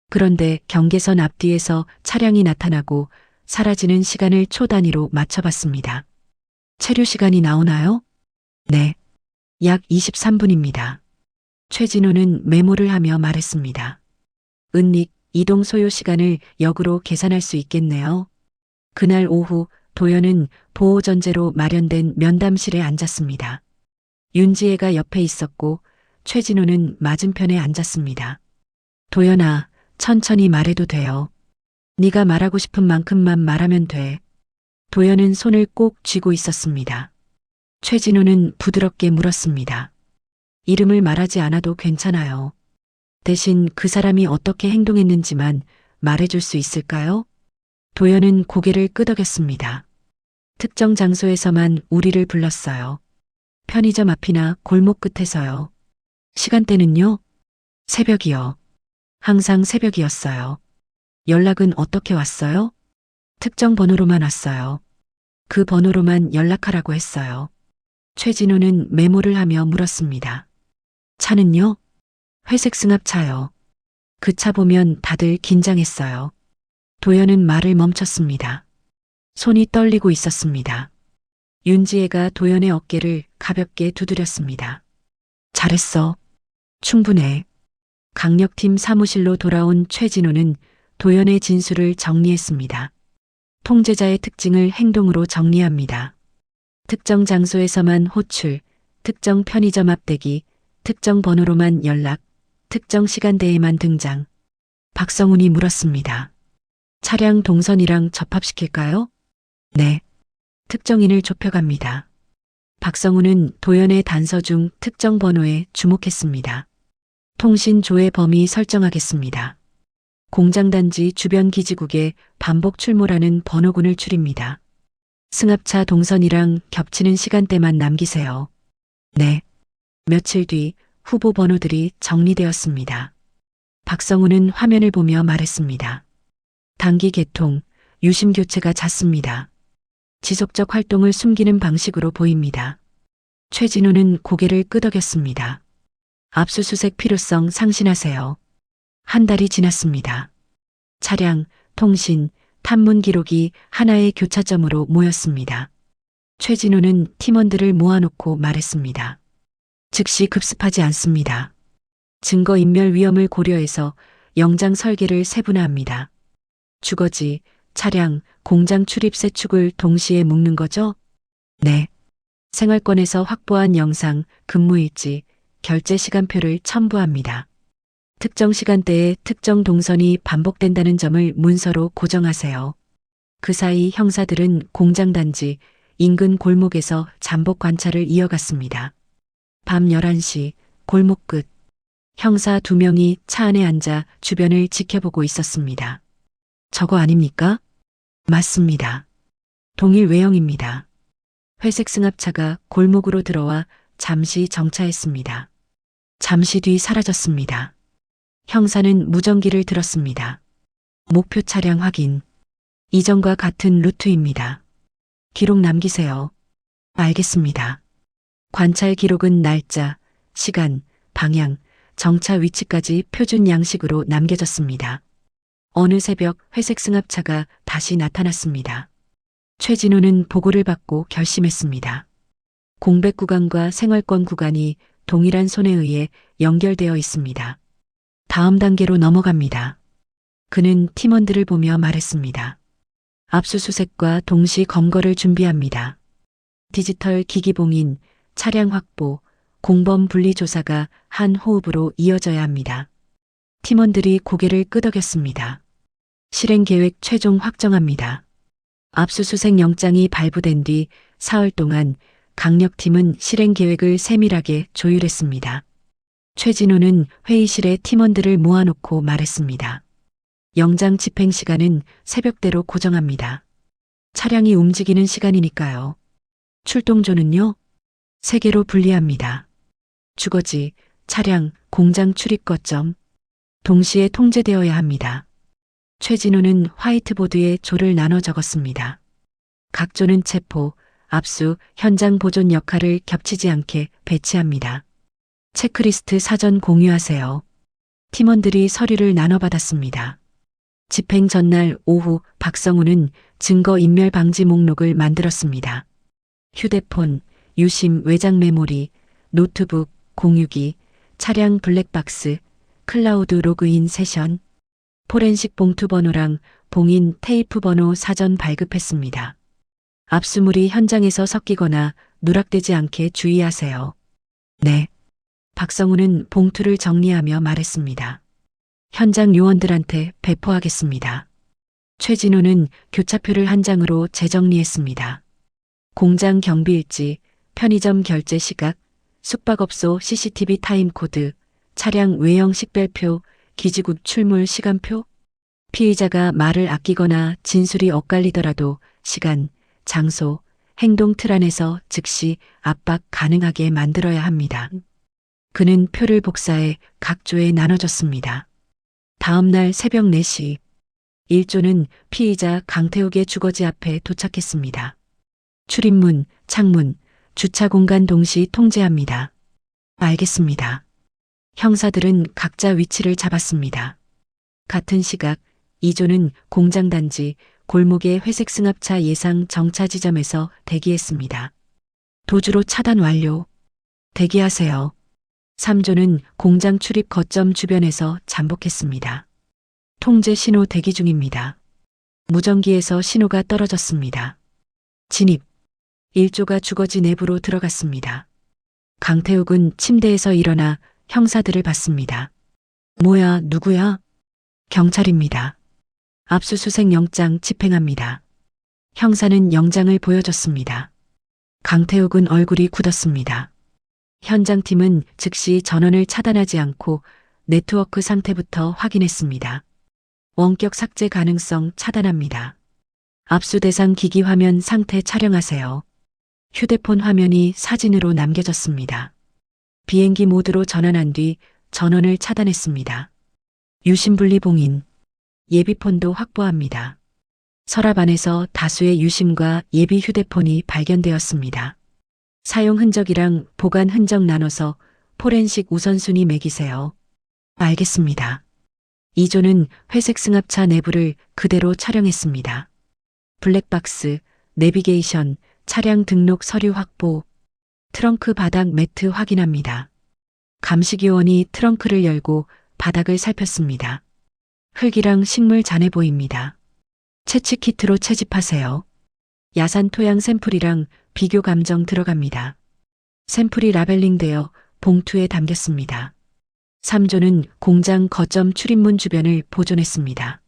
Speaker 1: 그런데 경계선 앞뒤에서 차량이 나타나고 사라지는 시간을 초 단위로 맞춰봤습니다. 체류 시간이 나오나요? 네. 약 23분입니다. 최진호는 메모를 하며 말했습니다. 은닉, 이동 소요 시간을 역으로 계산할 수 있겠네요. 그날 오후 도연은 보호 전제로 마련된 면담실에 앉았습니다. 윤지혜가 옆에 있었고 최진호는 맞은편에 앉았습니다. 도연아, 천천히 말해도 돼요. 네가 말하고 싶은 만큼만 말하면 돼. 도연은 손을 꼭 쥐고 있었습니다. 최진호는 부드럽게 물었습니다. 이름을 말하지 않아도 괜찮아요. 대신 그 사람이 어떻게 행동했는지만 말해줄 수 있을까요? 도연은 고개를 끄덕였습니다. 특정 장소에서만 우리를 불렀어요. 편의점 앞이나 골목 끝에서요. 시간대는요? 새벽이요. 항상 새벽이었어요. 연락은 어떻게 왔어요? 특정 번호로만 왔어요. 그 번호로만 연락하라고 했어요. 최진호는 메모를 하며 물었습니다. 차는요? 회색 승합차요. 그 차 보면 다들 긴장했어요. 도연은 말을 멈췄습니다. 손이 떨리고 있었습니다. 윤지혜가 도연의 어깨를 가볍게 두드렸습니다. 잘했어. 충분해. 강력팀 사무실로 돌아온 최진호는 도연의 진술을 정리했습니다. 통제자의 특징을 행동으로 정리합니다. 특정 장소에서만 호출, 특정 편의점 앞대기, 특정 번호로만 연락, 특정 시간대에만 등장. 박성훈이 물었습니다. 차량 동선이랑 접합시킬까요? 네. 특정인을 좁혀갑니다. 박성훈은 도연의 단서 중 특정 번호에 주목했습니다. 통신 조회 범위 설정하겠습니다. 공장단지 주변 기지국에 반복 출몰하는 번호군을 추립니다. 승합차 동선이랑 겹치는 시간대만 남기세요. 네. 며칠 뒤 후보 번호들이 정리되었습니다. 박성우는 화면을 보며 말했습니다. 단기 개통, 유심 교체가 잦습니다. 지속적 활동을 숨기는 방식으로 보입니다. 최진우는 고개를 끄덕였습니다. 압수수색 필요성 상신하세요. 한 달이 지났습니다. 차량, 통신, 탐문 기록이 하나의 교차점으로 모였습니다. 최진우는 팀원들을 모아놓고 말했습니다. 즉시 급습하지 않습니다. 증거인멸 위험을 고려해서 영장 설계를 세분화합니다. 주거지, 차량, 공장 출입 세 축을 동시에 묶는 거죠? 네. 생활권에서 확보한 영상, 근무일지, 결제 시간표를 첨부합니다. 특정 시간대에 특정 동선이 반복된다는 점을 문서로 고정하세요. 그 사이 형사들은 공장단지, 인근 골목에서 잠복 관찰을 이어갔습니다. 밤 11시, 골목 끝. 형사 2명이 차 안에 앉아 주변을 지켜보고 있었습니다. 저거 아닙니까? 맞습니다. 동일 외형입니다. 회색 승합차가 골목으로 들어와 잠시 정차했습니다. 잠시 뒤 사라졌습니다. 형사는 무전기를 들었습니다. 목표 차량 확인. 이전과 같은 루트입니다. 기록 남기세요. 알겠습니다. 관찰 기록은 날짜, 시간, 방향, 정차 위치까지 표준 양식으로 남겨졌습니다. 어느 새벽 회색 승합차가 다시 나타났습니다. 최진우는 보고를 받고 결심했습니다. 공백 구간과 생활권 구간이 동일한 손에 의해 연결되어 있습니다. 다음 단계로 넘어갑니다. 그는 팀원들을 보며 말했습니다. 압수수색과 동시 검거를 준비합니다. 디지털 기기 봉인, 차량 확보, 공범 분리 조사가 한 호흡으로 이어져야 합니다. 팀원들이 고개를 끄덕였습니다. 실행 계획 최종 확정합니다. 압수수색 영장이 발부된 뒤 사흘 동안 강력팀은 실행 계획을 세밀하게 조율했습니다. 최진우는 회의실에 팀원들을 모아놓고 말했습니다. 영장 집행 시간은 새벽대로 고정합니다. 차량이 움직이는 시간이니까요. 출동조는요? 3개로 분리합니다. 주거지, 차량, 공장 출입 거점. 동시에 통제되어야 합니다. 최진우는 화이트보드에 조를 나눠 적었습니다. 각 조는 체포, 압수, 현장 보존 역할을 겹치지 않게 배치합니다. 체크리스트 사전 공유하세요. 팀원들이 서류를 나눠받았습니다. 집행 전날 오후 박성우는 증거인멸 방지 목록을 만들었습니다. 휴대폰, 유심 외장 메모리, 노트북, 공유기, 차량 블랙박스, 클라우드 로그인 세션, 포렌식 봉투 번호랑 봉인 테이프 번호 사전 발급했습니다. 압수물이 현장에서 섞이거나 누락되지 않게 주의하세요. 네. 박성우는 봉투를 정리하며 말했습니다. 현장 요원들한테 배포하겠습니다. 최진우는 교차표를 한 장으로 재정리했습니다. 공장 경비일지, 편의점 결제 시각, 숙박업소 CCTV 타임코드, 차량 외형 식별표, 기지국 출몰 시간표. 피의자가 말을 아끼거나 진술이 엇갈리더라도 시간, 장소, 행동 틀 안에서 즉시 압박 가능하게 만들어야 합니다. 그는 표를 복사해 각 조에 나눠줬습니다. 다음 날 새벽 4시, 1조는 피의자 강태욱의 주거지 앞에 도착했습니다. 출입문, 창문, 주차 공간 동시 통제합니다. 알겠습니다. 형사들은 각자 위치를 잡았습니다. 같은 시각 2조는 공장단지 골목의 회색 승합차 예상 정차 지점에서 대기했습니다. 도주로 차단 완료. 대기하세요. 3조는 공장 출입 거점 주변에서 잠복했습니다. 통제 신호 대기 중입니다. 무전기에서 신호가 떨어졌습니다. 진입. 1조가 주거지 내부로 들어갔습니다. 강태욱은 침대에서 일어나 형사들을 봤습니다. 뭐야, 누구야? 경찰입니다. 압수수색 영장 집행합니다. 형사는 영장을 보여줬습니다. 강태욱은 얼굴이 굳었습니다. 현장팀은 즉시 전원을 차단하지 않고 네트워크 상태부터 확인했습니다. 원격 삭제 가능성 차단합니다. 압수 대상 기기 화면 상태 촬영하세요. 휴대폰 화면이 사진으로 남겨졌습니다. 비행기 모드로 전환한 뒤 전원을 차단했습니다. 유심분리 봉인. 예비폰도 확보합니다. 서랍 안에서 다수의 유심과 예비 휴대폰이 발견되었습니다. 사용 흔적이랑 보관 흔적 나눠서 포렌식 우선순위 매기세요. 알겠습니다. 2조는 회색 승합차 내부를 그대로 촬영했습니다. 블랙박스, 내비게이션, 차량 등록 서류 확보, 트렁크 바닥 매트 확인합니다. 감시기원이 트렁크를 열고 바닥을 살폈습니다. 흙이랑 식물 잔해 보입니다. 채취 키트로 채집하세요. 야산 토양 샘플이랑 비교 감정 들어갑니다. 샘플이 라벨링되어 봉투에 담겼습니다. 3조는 공장 거점 출입문 주변을 보존했습니다.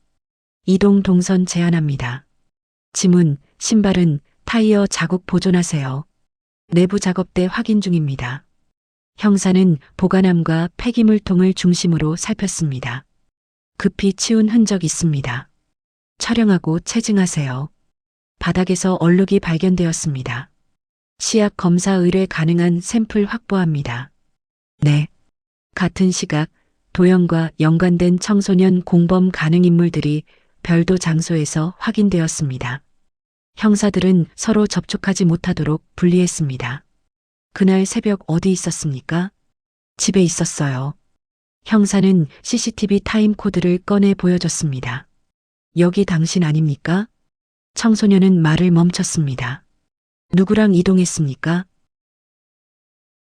Speaker 1: 이동 동선 제한합니다. 지문, 신발은 타이어 자국 보존하세요. 내부 작업대 확인 중입니다. 형사는 보관함과 폐기물통을 중심으로 살폈습니다. 급히 치운 흔적 있습니다. 촬영하고 체증하세요. 바닥에서 얼룩이 발견되었습니다. 시약 검사 의뢰 가능한 샘플 확보합니다. 네. 같은 시각 도영과 연관된 청소년 공범 가능 인물들이 별도 장소에서 확인되었습니다. 형사들은 서로 접촉하지 못하도록 분리했습니다. 그날 새벽 어디 있었습니까? 집에 있었어요. 형사는 CCTV 타임 코드를 꺼내 보여줬습니다. 여기 당신 아닙니까? 청소년은 말을 멈췄습니다. 누구랑 이동했습니까?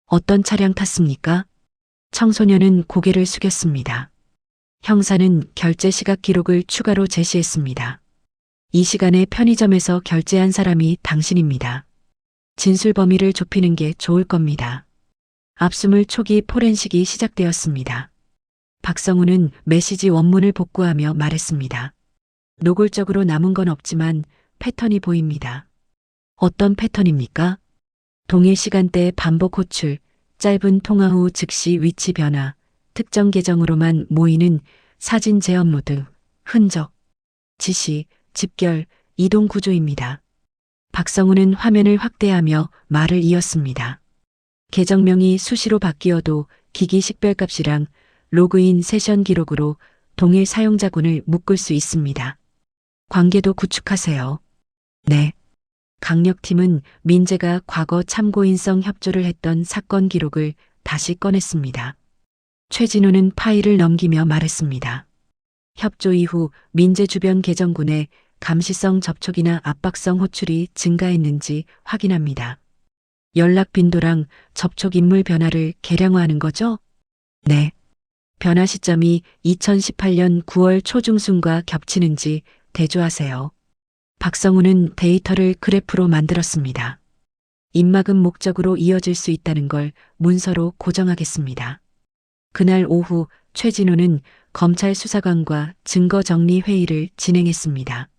Speaker 1: 어떤 차량 탔습니까? 청소년은 고개를 숙였습니다. 형사는 결제 시각 기록을 추가로 제시했습니다. 이 시간에 편의점에서 결제한 사람이 당신입니다. 진술 범위를 좁히는 게 좋을 겁니다. 압수물 초기 포렌식이 시작되었습니다. 박성우는 메시지 원문을 복구하며 말했습니다. 노골적으로 남은 건 없지만 패턴이 보입니다. 어떤 패턴입니까? 동일 시간대 반복 호출, 짧은 통화 후 즉시 위치 변화, 특정 계정으로만 모이는 사진 제어 모드, 흔적, 지시, 집결, 이동 구조입니다. 박성우는 화면을 확대하며 말을 이었습니다. 계정명이 수시로 바뀌어도 기기 식별값이랑 로그인 세션 기록으로 동일 사용자군을 묶을 수 있습니다. 관계도 구축하세요. 네. 강력팀은 민재가 과거 참고인성 협조를 했던 사건 기록을 다시 꺼냈습니다. 최진우는 파일을 넘기며 말했습니다. 협조 이후 민재 주변 계정군의 감시성 접촉이나 압박성 호출이 증가했는지 확인합니다. 연락 빈도랑 접촉 인물 변화를 계량화하는 거죠? 네. 변화 시점이 2018년 9월 초중순과 겹치는지 대조하세요. 박성우는 데이터를 그래프로 만들었습니다. 입막음 목적으로 이어질 수 있다는 걸 문서로 고정하겠습니다. 그날 오후 최진우는 검찰 수사관과 증거 정리 회의를 진행했습니다.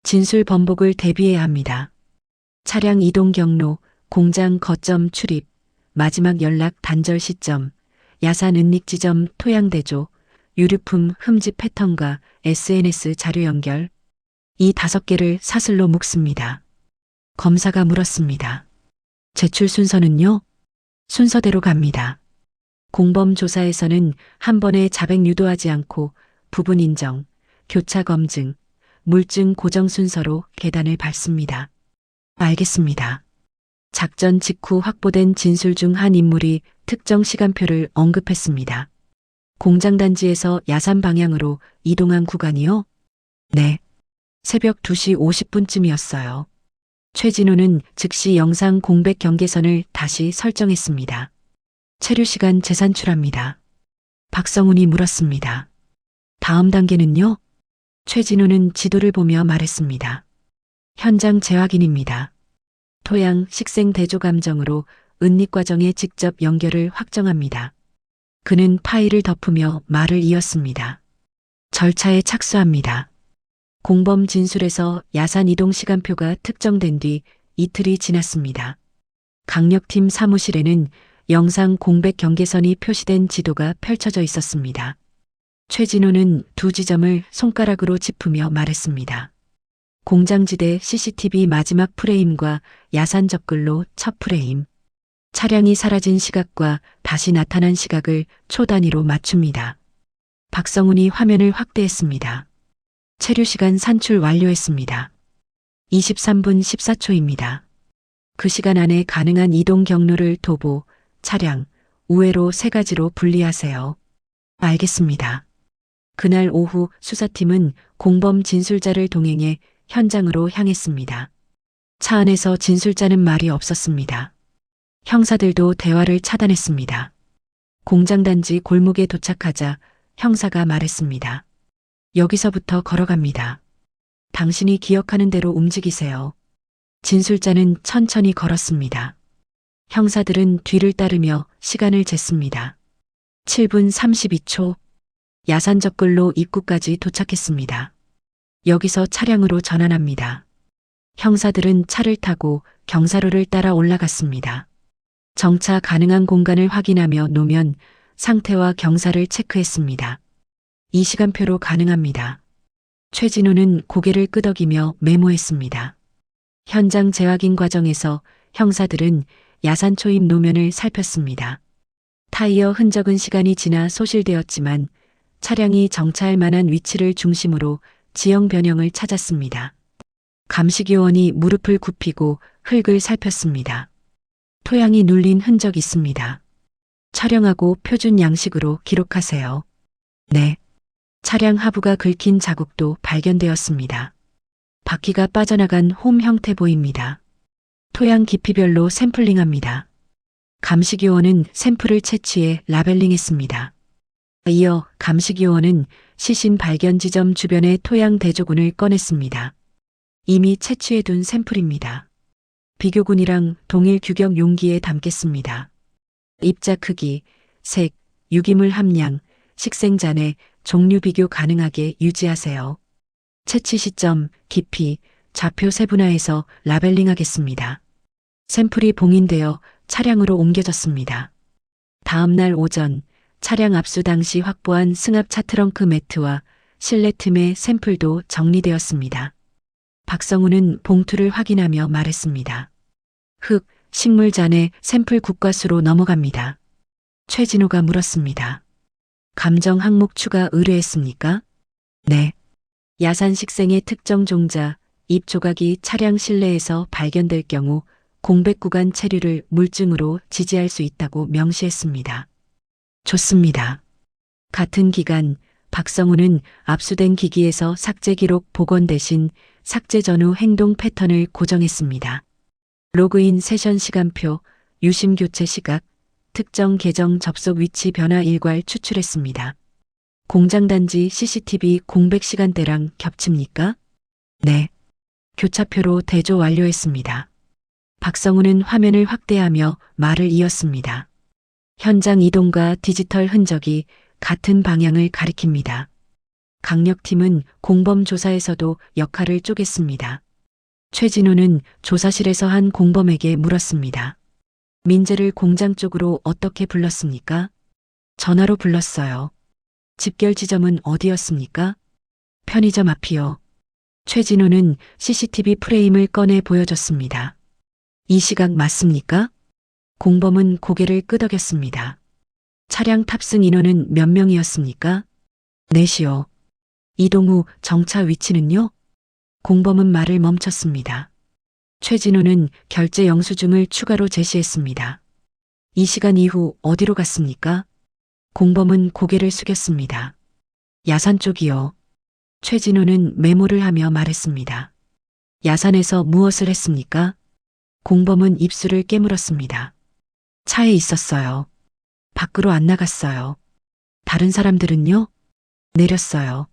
Speaker 1: 진술 번복을 대비해야 합니다. 차량 이동 경로, 공장 거점 출입, 마지막 연락 단절 시점, 야산 은닉 지점 토양 대조, 유류품 흠집 패턴과 SNS 자료 연결, 이 5개를 사슬로 묶습니다. 검사가 물었습니다. 제출 순서는요? 순서대로 갑니다. 공범 조사에서는 한 번에 자백 유도하지 않고 부분 인정, 교차 검증, 물증 고정 순서로 계단을 밟습니다. 알겠습니다. 작전 직후 확보된 진술 중 한 인물이 특정 시간표를 언급했습니다. 공장 단지에서 야산 방향으로 이동한 구간이요? 네. 새벽 2시 50분쯤이었어요. 최진우는 즉시 영상 공백 경계선을 다시 설정했습니다. 체류 시간 재산출합니다. 박성훈이 물었습니다. 다음 단계는요? 최진우는 지도를 보며 말했습니다. 현장 재확인입니다. 토양, 식생 대조 감정으로 은닉 과정의 직접 연결을 확정합니다. 그는 파일을 덮으며 말을 이었습니다. 절차에 착수합니다. 공범 진술에서 야산 이동 시간표가 특정된 뒤 이틀이 지났습니다. 강력팀 사무실에는 영상 공백 경계선이 표시된 지도가 펼쳐져 있었습니다. 최진호는 두 지점을 손가락으로 짚으며 말했습니다. 공장지대 CCTV 마지막 프레임과 야산 접글로 첫 프레임. 차량이 사라진 시각과 다시 나타난 시각을 초 단위로 맞춥니다. 박성훈이 화면을 확대했습니다. 체류 시간 산출 완료했습니다. 23분 14초입니다. 그 시간 안에 가능한 이동 경로를 도보, 차량, 우회로 세 가지로 분리하세요. 알겠습니다. 그날 오후 수사팀은 공범 진술자를 동행해 현장으로 향했습니다. 차 안에서 진술자는 말이 없었습니다. 형사들도 대화를 차단했습니다. 공장단지 골목에 도착하자 형사가 말했습니다. 여기서부터 걸어갑니다. 당신이 기억하는 대로 움직이세요. 진술자는 천천히 걸었습니다. 형사들은 뒤를 따르며 시간을 쟀습니다. 7분 32초. 야산 접글로 입구까지 도착했습니다. 여기서 차량으로 전환합니다. 형사들은 차를 타고 경사로를 따라 올라갔습니다. 정차 가능한 공간을 확인하며 노면 상태와 경사를 체크했습니다. 이 시간표로 가능합니다. 최진호는 고개를 끄덕이며 메모했습니다. 현장 재확인 과정에서 형사들은 야산 초입 노면을 살폈습니다. 타이어 흔적은 시간이 지나 소실되었지만 차량이 정차할 만한 위치를 중심으로 지형 변형을 찾았습니다. 감식요원이 무릎을 굽히고 흙을 살폈습니다. 토양이 눌린 흔적 있습니다. 촬영하고 표준 양식으로 기록하세요. 네. 차량 하부가 긁힌 자국도 발견되었습니다. 바퀴가 빠져나간 홈 형태 보입니다. 토양 깊이별로 샘플링합니다. 감식요원은 샘플을 채취해 라벨링했습니다. 이어 감식요원은 시신 발견 지점 주변의 토양 대조군을 꺼냈습니다. 이미 채취해둔 샘플입니다. 비교군이랑 동일 규격 용기에 담겠습니다. 입자 크기, 색, 유기물 함량, 식생잔해, 종류 비교 가능하게 유지하세요. 채취 시점, 깊이, 좌표 세분화해서 라벨링하겠습니다. 샘플이 봉인되어 차량으로 옮겨졌습니다. 다음 날 오전 차량 압수 당시 확보한 승합 차트렁크 매트와 실내 틈의 샘플도 정리되었습니다. 박성훈은 봉투를 확인하며 말했습니다. 흙, 식물 잔해 샘플 국과수로 넘어갑니다. 최진호가 물었습니다. 감정 항목 추가 의뢰했습니까? 네. 야산 식생의 특정 종자, 잎 조각이 차량 실내에서 발견될 경우 공백 구간 체류를 물증으로 지지할 수 있다고 명시했습니다. 좋습니다. 같은 기간 박성훈은 압수된 기기에서 삭제 기록 복원 대신 삭제 전후 행동 패턴을 고정했습니다. 로그인 세션 시간표, 유심 교체 시각, 특정 계정 접속 위치 변화 일괄 추출했습니다. 공장 단지 CCTV 공백 시간대랑 겹칩니까? 네. 교차표로 대조 완료했습니다. 박성훈은 화면을 확대하며 말을 이었습니다. 현장 이동과 디지털 흔적이 같은 방향을 가리킵니다. 강력팀은 공범 조사에서도 역할을 쪼갰습니다. 최진호는 조사실에서 한 공범에게 물었습니다. 민재를 공장 쪽으로 어떻게 불렀습니까? 전화로 불렀어요. 집결 지점은 어디였습니까? 편의점 앞이요. 최진호는 CCTV 프레임을 꺼내 보여줬습니다. 이 시각 맞습니까? 공범은 고개를 끄덕였습니다. 차량 탑승 인원은 몇 명이었습니까? 넷이요. 이동 후 정차 위치는요? 공범은 말을 멈췄습니다. 최진호는 결제 영수증을 추가로 제시했습니다. 이 시간 이후 어디로 갔습니까? 공범은 고개를 숙였습니다. 야산 쪽이요. 최진호는 메모를 하며 말했습니다. 야산에서 무엇을 했습니까? 공범은 입술을 깨물었습니다. 차에 있었어요. 밖으로 안 나갔어요. 다른 사람들은요? 내렸어요.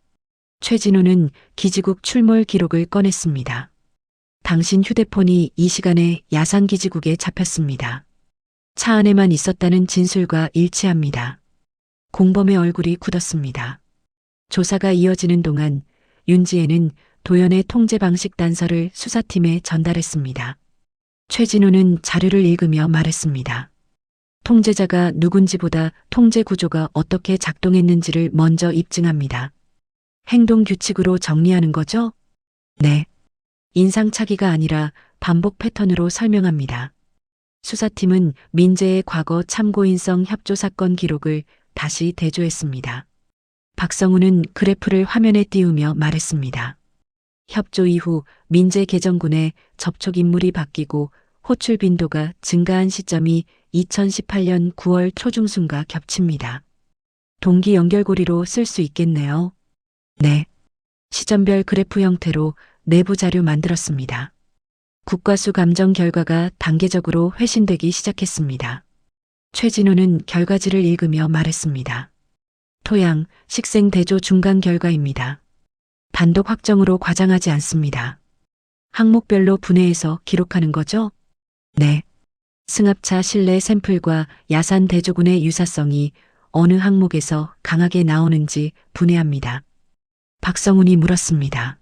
Speaker 1: 최진호는 기지국 출몰 기록을 꺼냈습니다. 당신 휴대폰이 이 시간에 야산 기지국에 잡혔습니다. 차 안에만 있었다는 진술과 일치합니다. 공범의 얼굴이 굳었습니다. 조사가 이어지는 동안 윤지혜는 도연의 통제 방식 단서를 수사팀에 전달했습니다. 최진호는 자료를 읽으며 말했습니다. 통제자가 누군지보다 통제 구조가 어떻게 작동했는지를 먼저 입증합니다. 행동 규칙으로 정리하는 거죠? 네. 인상착의가 아니라 반복 패턴으로 설명합니다. 수사팀은 민재의 과거 참고인성 협조 사건 기록을 다시 대조했습니다. 박성우는 그래프를 화면에 띄우며 말했습니다. 협조 이후 민재 계정군의 접촉 인물이 바뀌고 호출 빈도가 증가한 시점이 2018년 9월 초중순과 겹칩니다. 동기 연결고리로 쓸 수 있겠네요. 네. 시점별 그래프 형태로 내부 자료 만들었습니다. 국과수 감정 결과가 단계적으로 회신되기 시작했습니다. 최진호는 결과지를 읽으며 말했습니다. 토양, 식생 대조 중간 결과입니다. 단독 확정으로 과장하지 않습니다. 항목별로 분해해서 기록하는 거죠? 네. 승합차 실내 샘플과 야산 대조군의 유사성이 어느 항목에서 강하게 나오는지 분해합니다. 박성훈이 물었습니다.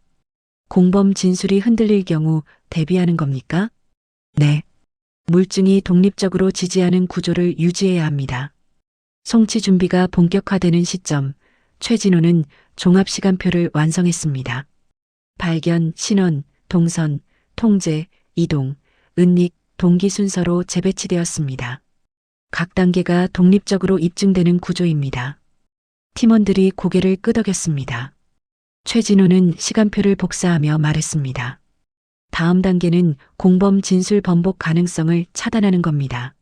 Speaker 1: 공범 진술이 흔들릴 경우 대비하는 겁니까? 네. 물증이 독립적으로 지지하는 구조를 유지해야 합니다. 송치 준비가 본격화되는 시점, 최진호는 종합시간표를 완성했습니다. 발견, 신원, 동선, 통제, 이동, 은닉, 동기 순서로 재배치되었습니다. 각 단계가 독립적으로 입증되는 구조입니다. 팀원들이 고개를 끄덕였습니다. 최진호는 시간표를 복사하며 말했습니다. 다음 단계는 공범 진술 번복 가능성을 차단하는 겁니다.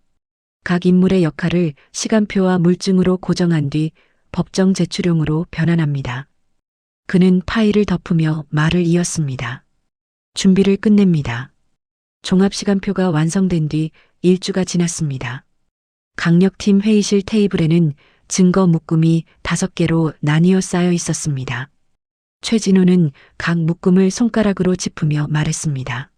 Speaker 1: 각 인물의 역할을 시간표와 물증으로 고정한 뒤 법정 제출용으로 변환합니다. 그는 파일을 덮으며 말을 이었습니다. 준비를 끝냅니다. 종합시간표가 완성된 뒤 1주가 지났습니다. 강력팀 회의실 테이블에는 증거 묶음이 5개로 나뉘어 쌓여 있었습니다. 최진호는 각 묶음을 손가락으로 짚으며 말했습니다.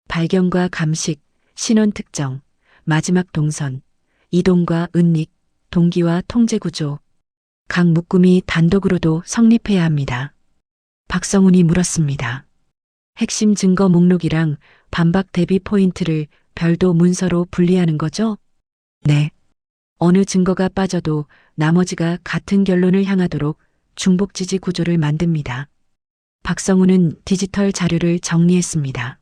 Speaker 1: 발견과 감식, 신원 특정, 마지막 동선, 이동과 은닉, 동기와 통제 구조. 각 묶음이 단독으로도 성립해야 합니다. 박성훈이 물었습니다. 핵심 증거 목록이랑 반박 대비 포인트를 별도 문서로 분리하는 거죠? 네. 어느 증거가 빠져도 나머지가 같은 결론을 향하도록 중복지지 구조를 만듭니다. 박성훈은 디지털 자료를 정리했습니다.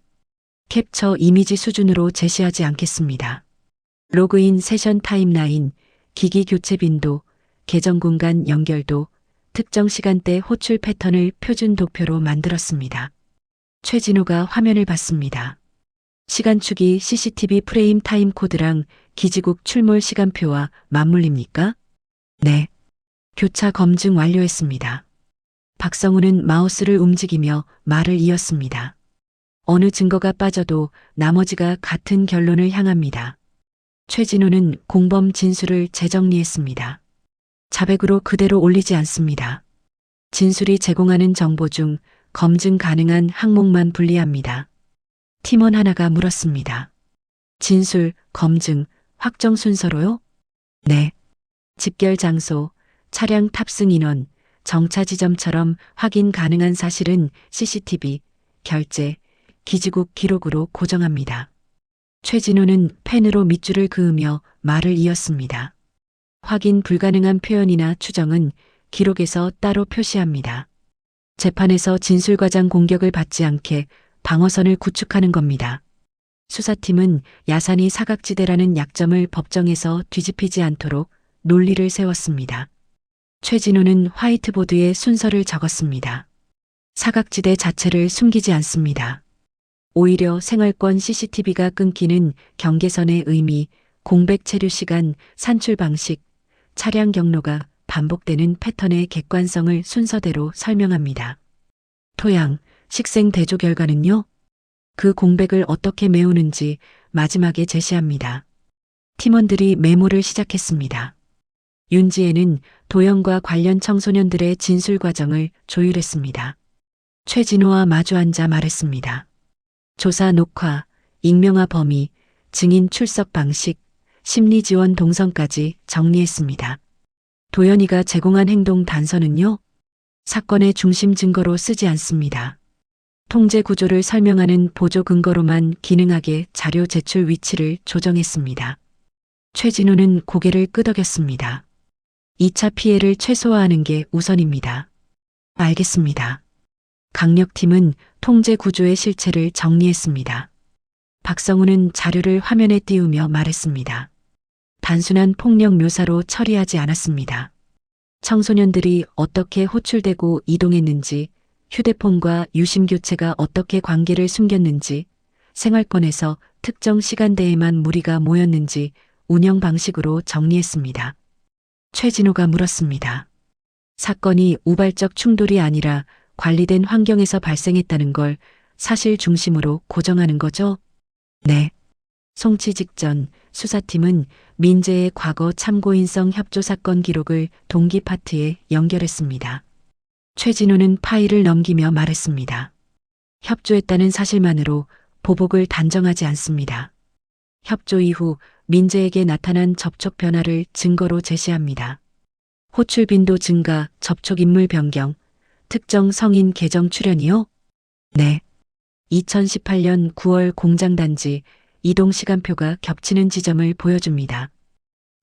Speaker 1: 캡처 이미지 수준으로 제시하지 않겠습니다. 로그인 세션 타임라인, 기기 교체 빈도, 계정 공간 연결도, 특정 시간대 호출 패턴을 표준 도표로 만들었습니다. 최진호가 화면을 봤습니다. 시간축이 CCTV 프레임 타임 코드랑 기지국 출몰 시간표와 맞물립니까? 네. 교차 검증 완료했습니다. 박성우는 마우스를 움직이며 말을 이었습니다. 어느 증거가 빠져도 나머지가 같은 결론을 향합니다. 최진호는 공범 진술을 재정리했습니다. 자백으로 그대로 올리지 않습니다. 진술이 제공하는 정보 중 검증 가능한 항목만 분리합니다. 팀원 하나가 물었습니다. 진술, 검증, 확정 순서로요? 네. 집결 장소, 차량 탑승 인원, 정차 지점처럼 확인 가능한 사실은 CCTV, 결제, 기지국 기록으로 고정합니다. 최진호는 펜으로 밑줄을 그으며 말을 이었습니다. 확인 불가능한 표현이나 추정은 기록에서 따로 표시합니다. 재판에서 진술과장 공격을 받지 않게 방어선을 구축하는 겁니다. 수사팀은 야산이 사각지대라는 약점을 법정에서 뒤집히지 않도록 논리를 세웠습니다. 최진호는 화이트보드에 순서를 적었습니다. 사각지대 자체를 숨기지 않습니다. 오히려 생활권 CCTV가 끊기는 경계선의 의미, 공백 체류 시간, 산출 방식, 차량 경로가 반복되는 패턴의 객관성을 순서대로 설명합니다. 토양, 식생 대조 결과는요? 그 공백을 어떻게 메우는지 마지막에 제시합니다. 팀원들이 메모를 시작했습니다. 윤지혜는 도영과 관련 청소년들의 진술 과정을 조율했습니다. 최진호와 마주 앉아 말했습니다. 조사 녹화, 익명화 범위, 증인 출석 방식, 심리 지원 동선까지 정리했습니다. 도연이가 제공한 행동 단서는요? 사건의 중심 증거로 쓰지 않습니다. 통제 구조를 설명하는 보조 근거로만 기능하게 자료 제출 위치를 조정했습니다. 최진우는 고개를 끄덕였습니다. 2차 피해를 최소화하는 게 우선입니다. 알겠습니다. 강력팀은 통제 구조의 실체를 정리했습니다. 박성우는 자료를 화면에 띄우며 말했습니다. 단순한 폭력 묘사로 처리하지 않았습니다. 청소년들이 어떻게 호출되고 이동했는지, 휴대폰과 유심 교체가 어떻게 관계를 숨겼는지, 생활권에서 특정 시간대에만 무리가 모였는지 운영 방식으로 정리했습니다. 최진호가 물었습니다. 사건이 우발적 충돌이 아니라 관리된 환경에서 발생했다는 걸 사실 중심으로 고정하는 거죠? 네. 송치 직전 수사팀은 민재의 과거 참고인성 협조 사건 기록을 동기 파트에 연결했습니다. 최진호는 파일을 넘기며 말했습니다. 협조했다는 사실만으로 보복을 단정하지 않습니다. 협조 이후 민재에게 나타난 접촉 변화를 증거로 제시합니다. 호출 빈도 증가, 접촉 인물 변경, 특정 성인 계정 출연이요? 네. 2018년 9월 공장 단지 이동 시간표가 겹치는 지점을 보여줍니다.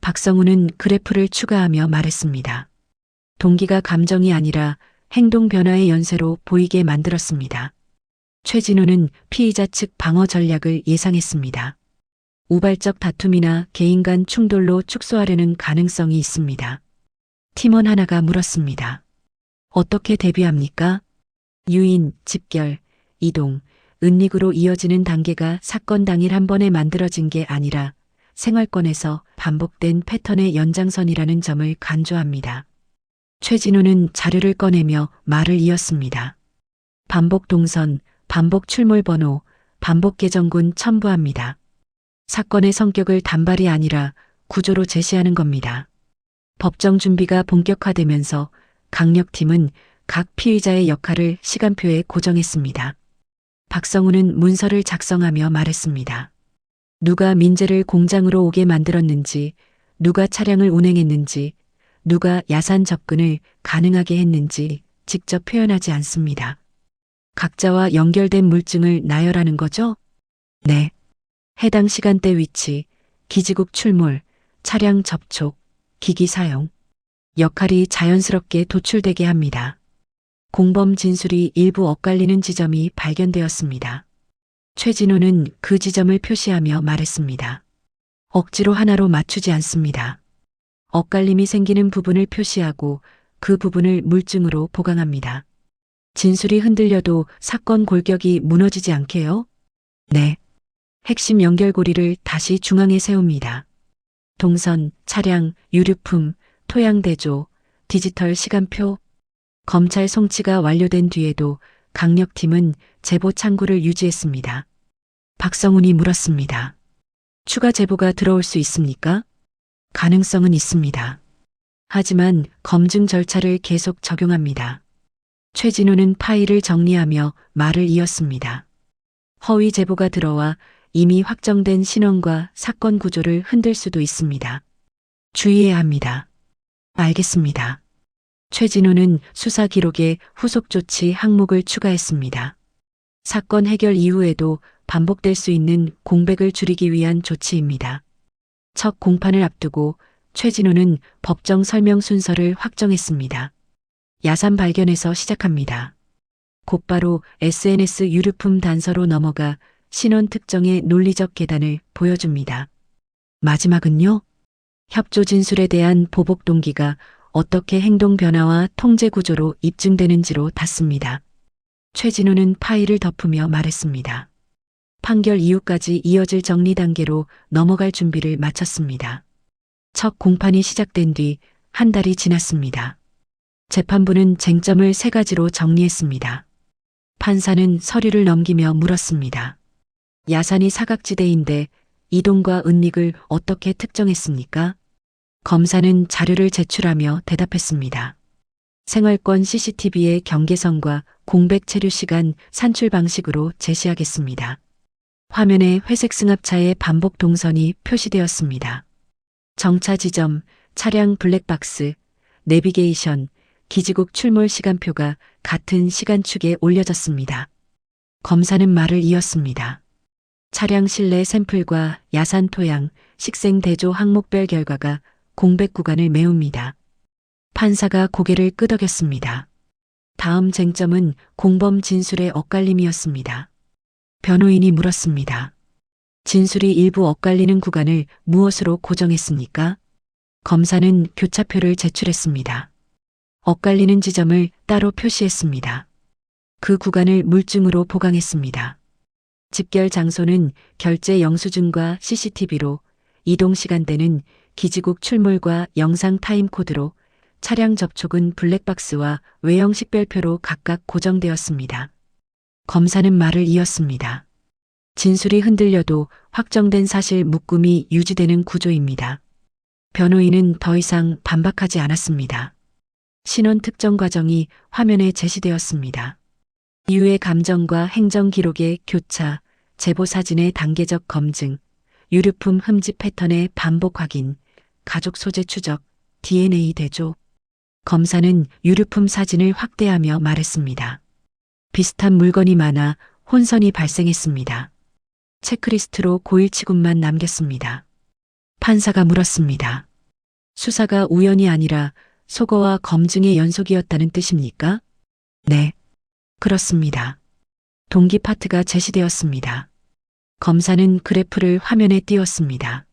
Speaker 1: 박성우는 그래프를 추가하며 말했습니다. 동기가 감정이 아니라 행동 변화의 연쇄로 보이게 만들었습니다. 최진호는 피의자 측 방어 전략을 예상했습니다. 우발적 다툼이나 개인 간 충돌로 축소하려는 가능성이 있습니다. 팀원 하나가 물었습니다. 어떻게 대비합니까? 유인, 집결, 이동, 은닉으로 이어지는 단계가 사건 당일 한 번에 만들어진 게 아니라 생활권에서 반복된 패턴의 연장선이라는 점을 강조합니다. 최진호는 자료를 꺼내며 말을 이었습니다. 반복 동선, 반복 출몰 번호, 반복 계정군 첨부합니다. 사건의 성격을 단발이 아니라 구조로 제시하는 겁니다. 법정 준비가 본격화되면서 강력팀은 각 피의자의 역할을 시간표에 고정했습니다. 박성우는 문서를 작성하며 말했습니다. 누가 민재를 공장으로 오게 만들었는지, 누가 차량을 운행했는지, 누가 야산 접근을 가능하게 했는지 직접 표현하지 않습니다. 각자와 연결된 물증을 나열하는 거죠? 네. 해당 시간대 위치, 기지국 출몰, 차량 접촉, 기기 사용, 역할이 자연스럽게 도출되게 합니다. 공범 진술이 일부 엇갈리는 지점이 발견되었습니다. 최진호는 그 지점을 표시하며 말했습니다. 억지로 하나로 맞추지 않습니다. 엇갈림이 생기는 부분을 표시하고 그 부분을 물증으로 보강합니다. 진술이 흔들려도 사건 골격이 무너지지 않게요? 네. 핵심 연결고리를 다시 중앙에 세웁니다. 동선, 차량, 유류품, 토양대조, 디지털 시간표, 검찰 송치가 완료된 뒤에도 강력팀은 제보 창구를 유지했습니다. 박성훈이 물었습니다. 추가 제보가 들어올 수 있습니까? 가능성은 있습니다. 하지만 검증 절차를 계속 적용합니다. 최진호는 파일을 정리하며 말을 이었습니다. 허위 제보가 들어와 이미 확정된 신원과 사건 구조를 흔들 수도 있습니다. 주의해야 합니다. 알겠습니다. 최진호는 수사 기록에 후속 조치 항목을 추가했습니다. 사건 해결 이후에도 반복될 수 있는 공백을 줄이기 위한 조치입니다. 첫 공판을 앞두고 최진호는 법정 설명 순서를 확정했습니다. 야산 발견에서 시작합니다. 곧바로 SNS 유류품 단서로 넘어가 신원 특정의 논리적 계단을 보여줍니다. 마지막은요? 협조 진술에 대한 보복 동기가 어떻게 행동 변화와 통제 구조로 입증되는지로 닿습니다. 최진호는 파일을 덮으며 말했습니다. 판결 이후까지 이어질 정리 단계로 넘어갈 준비를 마쳤습니다. 첫 공판이 시작된 뒤 한 달이 지났습니다. 재판부는 쟁점을 3가지로 정리했습니다. 판사는 서류를 넘기며 물었습니다. 야산이 사각지대인데 이동과 은닉을 어떻게 특정했습니까? 검사는 자료를 제출하며 대답했습니다. 생활권 CCTV의 경계선과 공백 체류 시간 산출 방식으로 제시하겠습니다. 화면에 회색 승합차의 반복 동선이 표시되었습니다. 정차 지점, 차량 블랙박스, 내비게이션, 기지국 출몰 시간표가 같은 시간축에 올려졌습니다. 검사는 말을 이었습니다. 차량 실내 샘플과 야산 토양, 식생대조 항목별 결과가 공백 구간을 메웁니다. 판사가 고개를 끄덕였습니다. 다음 쟁점은 공범 진술의 엇갈림이었습니다. 변호인이 물었습니다. 진술이 일부 엇갈리는 구간을 무엇으로 고정했습니까? 검사는 교차표를 제출했습니다. 엇갈리는 지점을 따로 표시했습니다. 그 구간을 물증으로 보강했습니다. 집결 장소는 결제 영수증과 CCTV로, 이동 시간대는 기지국 출몰과 영상 타임코드로, 차량 접촉은 블랙박스와 외형 식별표로 각각 고정되었습니다. 검사는 말을 이었습니다. 진술이 흔들려도 확정된 사실 묶음이 유지되는 구조입니다. 변호인은 더 이상 반박하지 않았습니다. 신원 특정 과정이 화면에 제시되었습니다. 이후의 감정과 행정 기록의 교차, 제보 사진의 단계적 검증, 유류품 흠집 패턴의 반복 확인, 가족 소재 추적, DNA 대조. 검사는 유류품 사진을 확대하며 말했습니다. 비슷한 물건이 많아 혼선이 발생했습니다. 체크리스트로 고일치군만 남겼습니다. 판사가 물었습니다. 수사가 우연이 아니라 소거와 검증의 연속이었다는 뜻입니까? 네, 그렇습니다. 동기 파트가 제시되었습니다. 검사는 그래프를 화면에 띄웠습니다.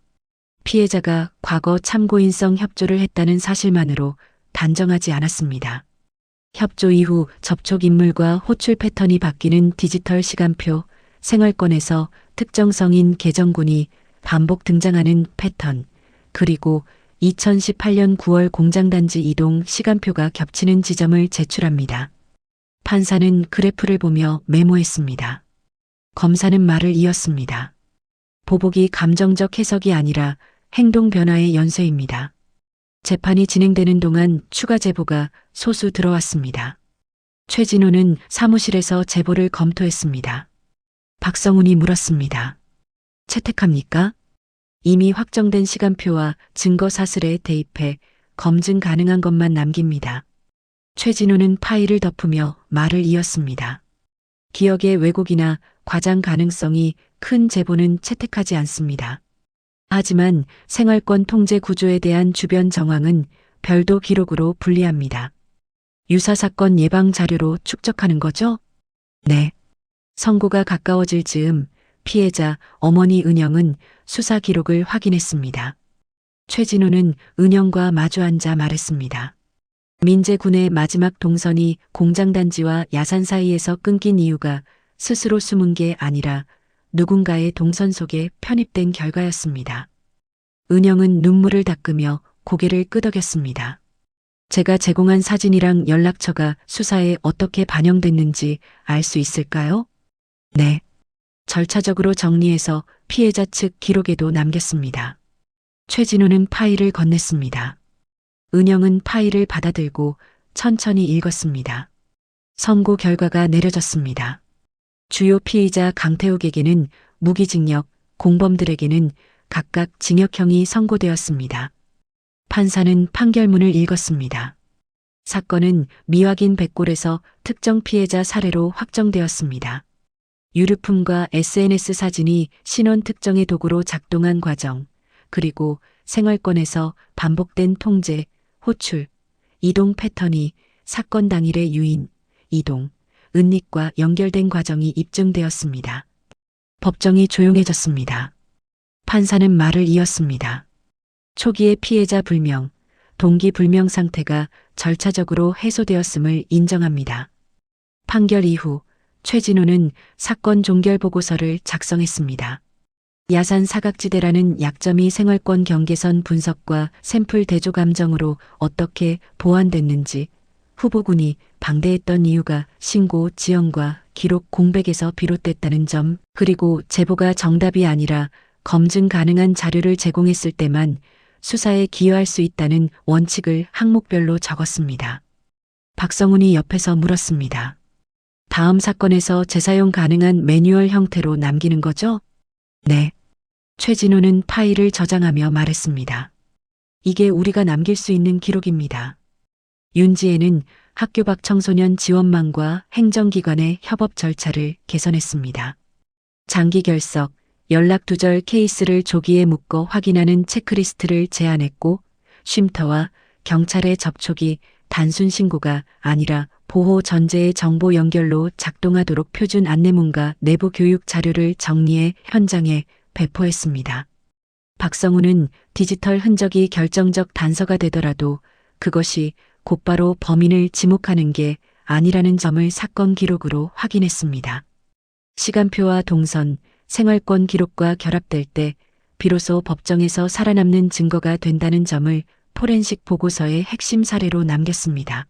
Speaker 1: 피해자가 과거 참고인성 협조를 했다는 사실만으로 단정하지 않았습니다. 협조 이후 접촉 인물과 호출 패턴이 바뀌는 디지털 시간표, 생활권에서 특정 성인 계정군이 반복 등장하는 패턴, 그리고 2018년 9월 공장단지 이동 시간표가 겹치는 지점을 제출합니다. 판사는 그래프를 보며 메모했습니다. 검사는 말을 이었습니다. 보복이 감정적 해석이 아니라 행동 변화의 연쇄입니다. 재판이 진행되는 동안 추가 제보가 소수 들어왔습니다. 최진호는 사무실에서 제보를 검토했습니다. 박성훈이 물었습니다. 채택합니까? 이미 확정된 시간표와 증거 사슬에 대입해 검증 가능한 것만 남깁니다. 최진호는 파일을 덮으며 말을 이었습니다. 기억의 왜곡이나 과장 가능성이 큰 제보는 채택하지 않습니다. 하지만 생활권 통제 구조에 대한 주변 정황은 별도 기록으로 분리합니다. 유사사건 예방 자료로 축적하는 거죠? 네. 선고가 가까워질 즈음 피해자 어머니 은영은 수사 기록을 확인했습니다. 최진호는 은영과 마주 앉아 말했습니다. 민재군의 마지막 동선이 공장단지와 야산 사이에서 끊긴 이유가 스스로 숨은 게 아니라 누군가의 동선 속에 편입된 결과였습니다. 은영은 눈물을 닦으며 고개를 끄덕였습니다. 제가 제공한 사진이랑 연락처가 수사에 어떻게 반영됐는지 알 수 있을까요? 네. 절차적으로 정리해서 피해자 측 기록에도 남겼습니다. 최진호는 파일을 건넸습니다. 은영은 파일을 받아들고 천천히 읽었습니다. 선고 결과가 내려졌습니다. 주요 피의자 강태욱에게는 무기징역, 공범들에게는 각각 징역형이 선고되었습니다. 판사는 판결문을 읽었습니다. 사건은 미확인 백골에서 특정 피해자 사례로 확정되었습니다. 유류품과 SNS 사진이 신원 특정의 도구로 작동한 과정, 그리고 생활권에서 반복된 통제, 호출, 이동 패턴이 사건 당일의 유인, 이동, 은닉과 연결된 과정이 입증되었습니다. 법정이 조용해졌습니다. 판사는 말을 이었습니다. 초기의 피해자 불명, 동기 불명 상태가 절차적으로 해소되었음을 인정합니다. 판결 이후 최진호는 사건 종결 보고서를 작성했습니다. 야산 사각지대라는 약점이 생활권 경계선 분석과 샘플 대조 감정으로 어떻게 보완됐는지, 후보군이 방대했던 이유가 신고 지연과 기록 공백에서 비롯됐다는 점, 그리고 제보가 정답이 아니라 검증 가능한 자료를 제공했을 때만 수사에 기여할 수 있다는 원칙을 항목별로 적었습니다. 박성훈이 옆에서 물었습니다. 다음 사건에서 재사용 가능한 매뉴얼 형태로 남기는 거죠? 네. 최진호는 파일을 저장하며 말했습니다. 이게 우리가 남길 수 있는 기록입니다. 윤지혜는 학교 밖 청소년 지원망과 행정기관의 협업 절차를 개선했습니다. 장기 결석, 연락 두절 케이스를 조기에 묶어 확인하는 체크리스트를 제안했고, 쉼터와 경찰의 접촉이 단순 신고가 아니라 보호 전제의 정보 연결로 작동하도록 표준 안내문과 내부 교육 자료를 정리해 현장에 배포했습니다. 박성우는 디지털 흔적이 결정적 단서가 되더라도 그것이 곧바로 범인을 지목하는 게 아니라는 점을 사건 기록으로 확인했습니다. 시간표와 동선, 생활권 기록과 결합될 때 비로소 법정에서 살아남는 증거가 된다는 점을 포렌식 보고서의 핵심 사례로 남겼습니다.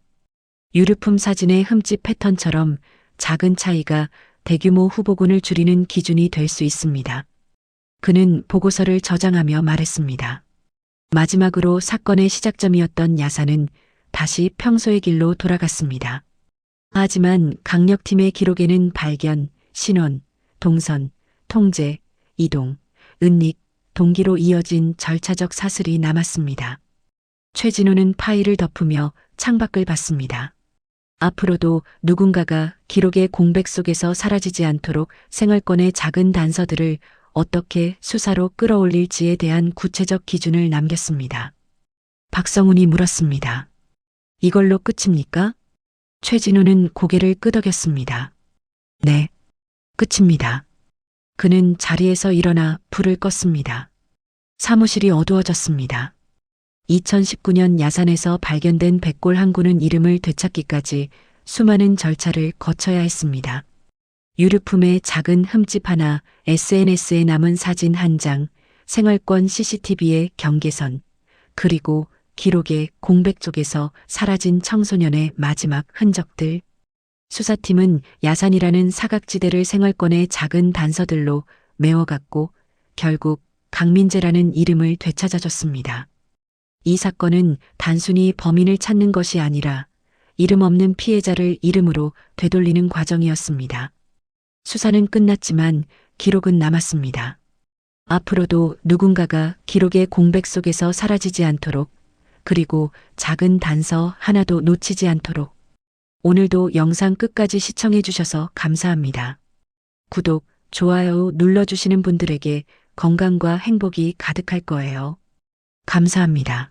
Speaker 1: 유류품 사진의 흠집 패턴처럼 작은 차이가 대규모 후보군을 줄이는 기준이 될 수 있습니다. 그는 보고서를 저장하며 말했습니다. 마지막으로 사건의 시작점이었던 야산은 다시 평소의 길로 돌아갔습니다. 하지만 강력팀의 기록에는 발견, 신원, 동선, 통제, 이동, 은닉, 동기로 이어진 절차적 사슬이 남았습니다. 최진우는 파일을 덮으며 창밖을 봤습니다. 앞으로도 누군가가 기록의 공백 속에서 사라지지 않도록 생활권의 작은 단서들을 어떻게 수사로 끌어올릴지에 대한 구체적 기준을 남겼습니다. 박성훈이 물었습니다. 이걸로 끝입니까? 최진우는 고개를 끄덕였습니다. 네, 끝입니다. 그는 자리에서 일어나 불을 껐습니다. 사무실이 어두워졌습니다. 2019년 야산에서 발견된 백골 항구는 이름을 되찾기까지 수많은 절차를 거쳐야 했습니다. 유류품의 작은 흠집 하나, SNS에 남은 사진 한 장, 생활권 CCTV의 경계선, 그리고 기록의 공백 쪽에서 사라진 청소년의 마지막 흔적들. 수사팀은 야산이라는 사각지대를 생활권의 작은 단서들로 메워갔고 결국 강민재라는 이름을 되찾아줬습니다. 이 사건은 단순히 범인을 찾는 것이 아니라 이름 없는 피해자를 이름으로 되돌리는 과정이었습니다. 수사는 끝났지만 기록은 남았습니다. 앞으로도 누군가가 기록의 공백 속에서 사라지지 않도록, 그리고 작은 단서 하나도 놓치지 않도록. 오늘도 영상 끝까지 시청해 주셔서 감사합니다. 구독, 좋아요 눌러주시는 분들에게 건강과 행복이 가득할 거예요. 감사합니다.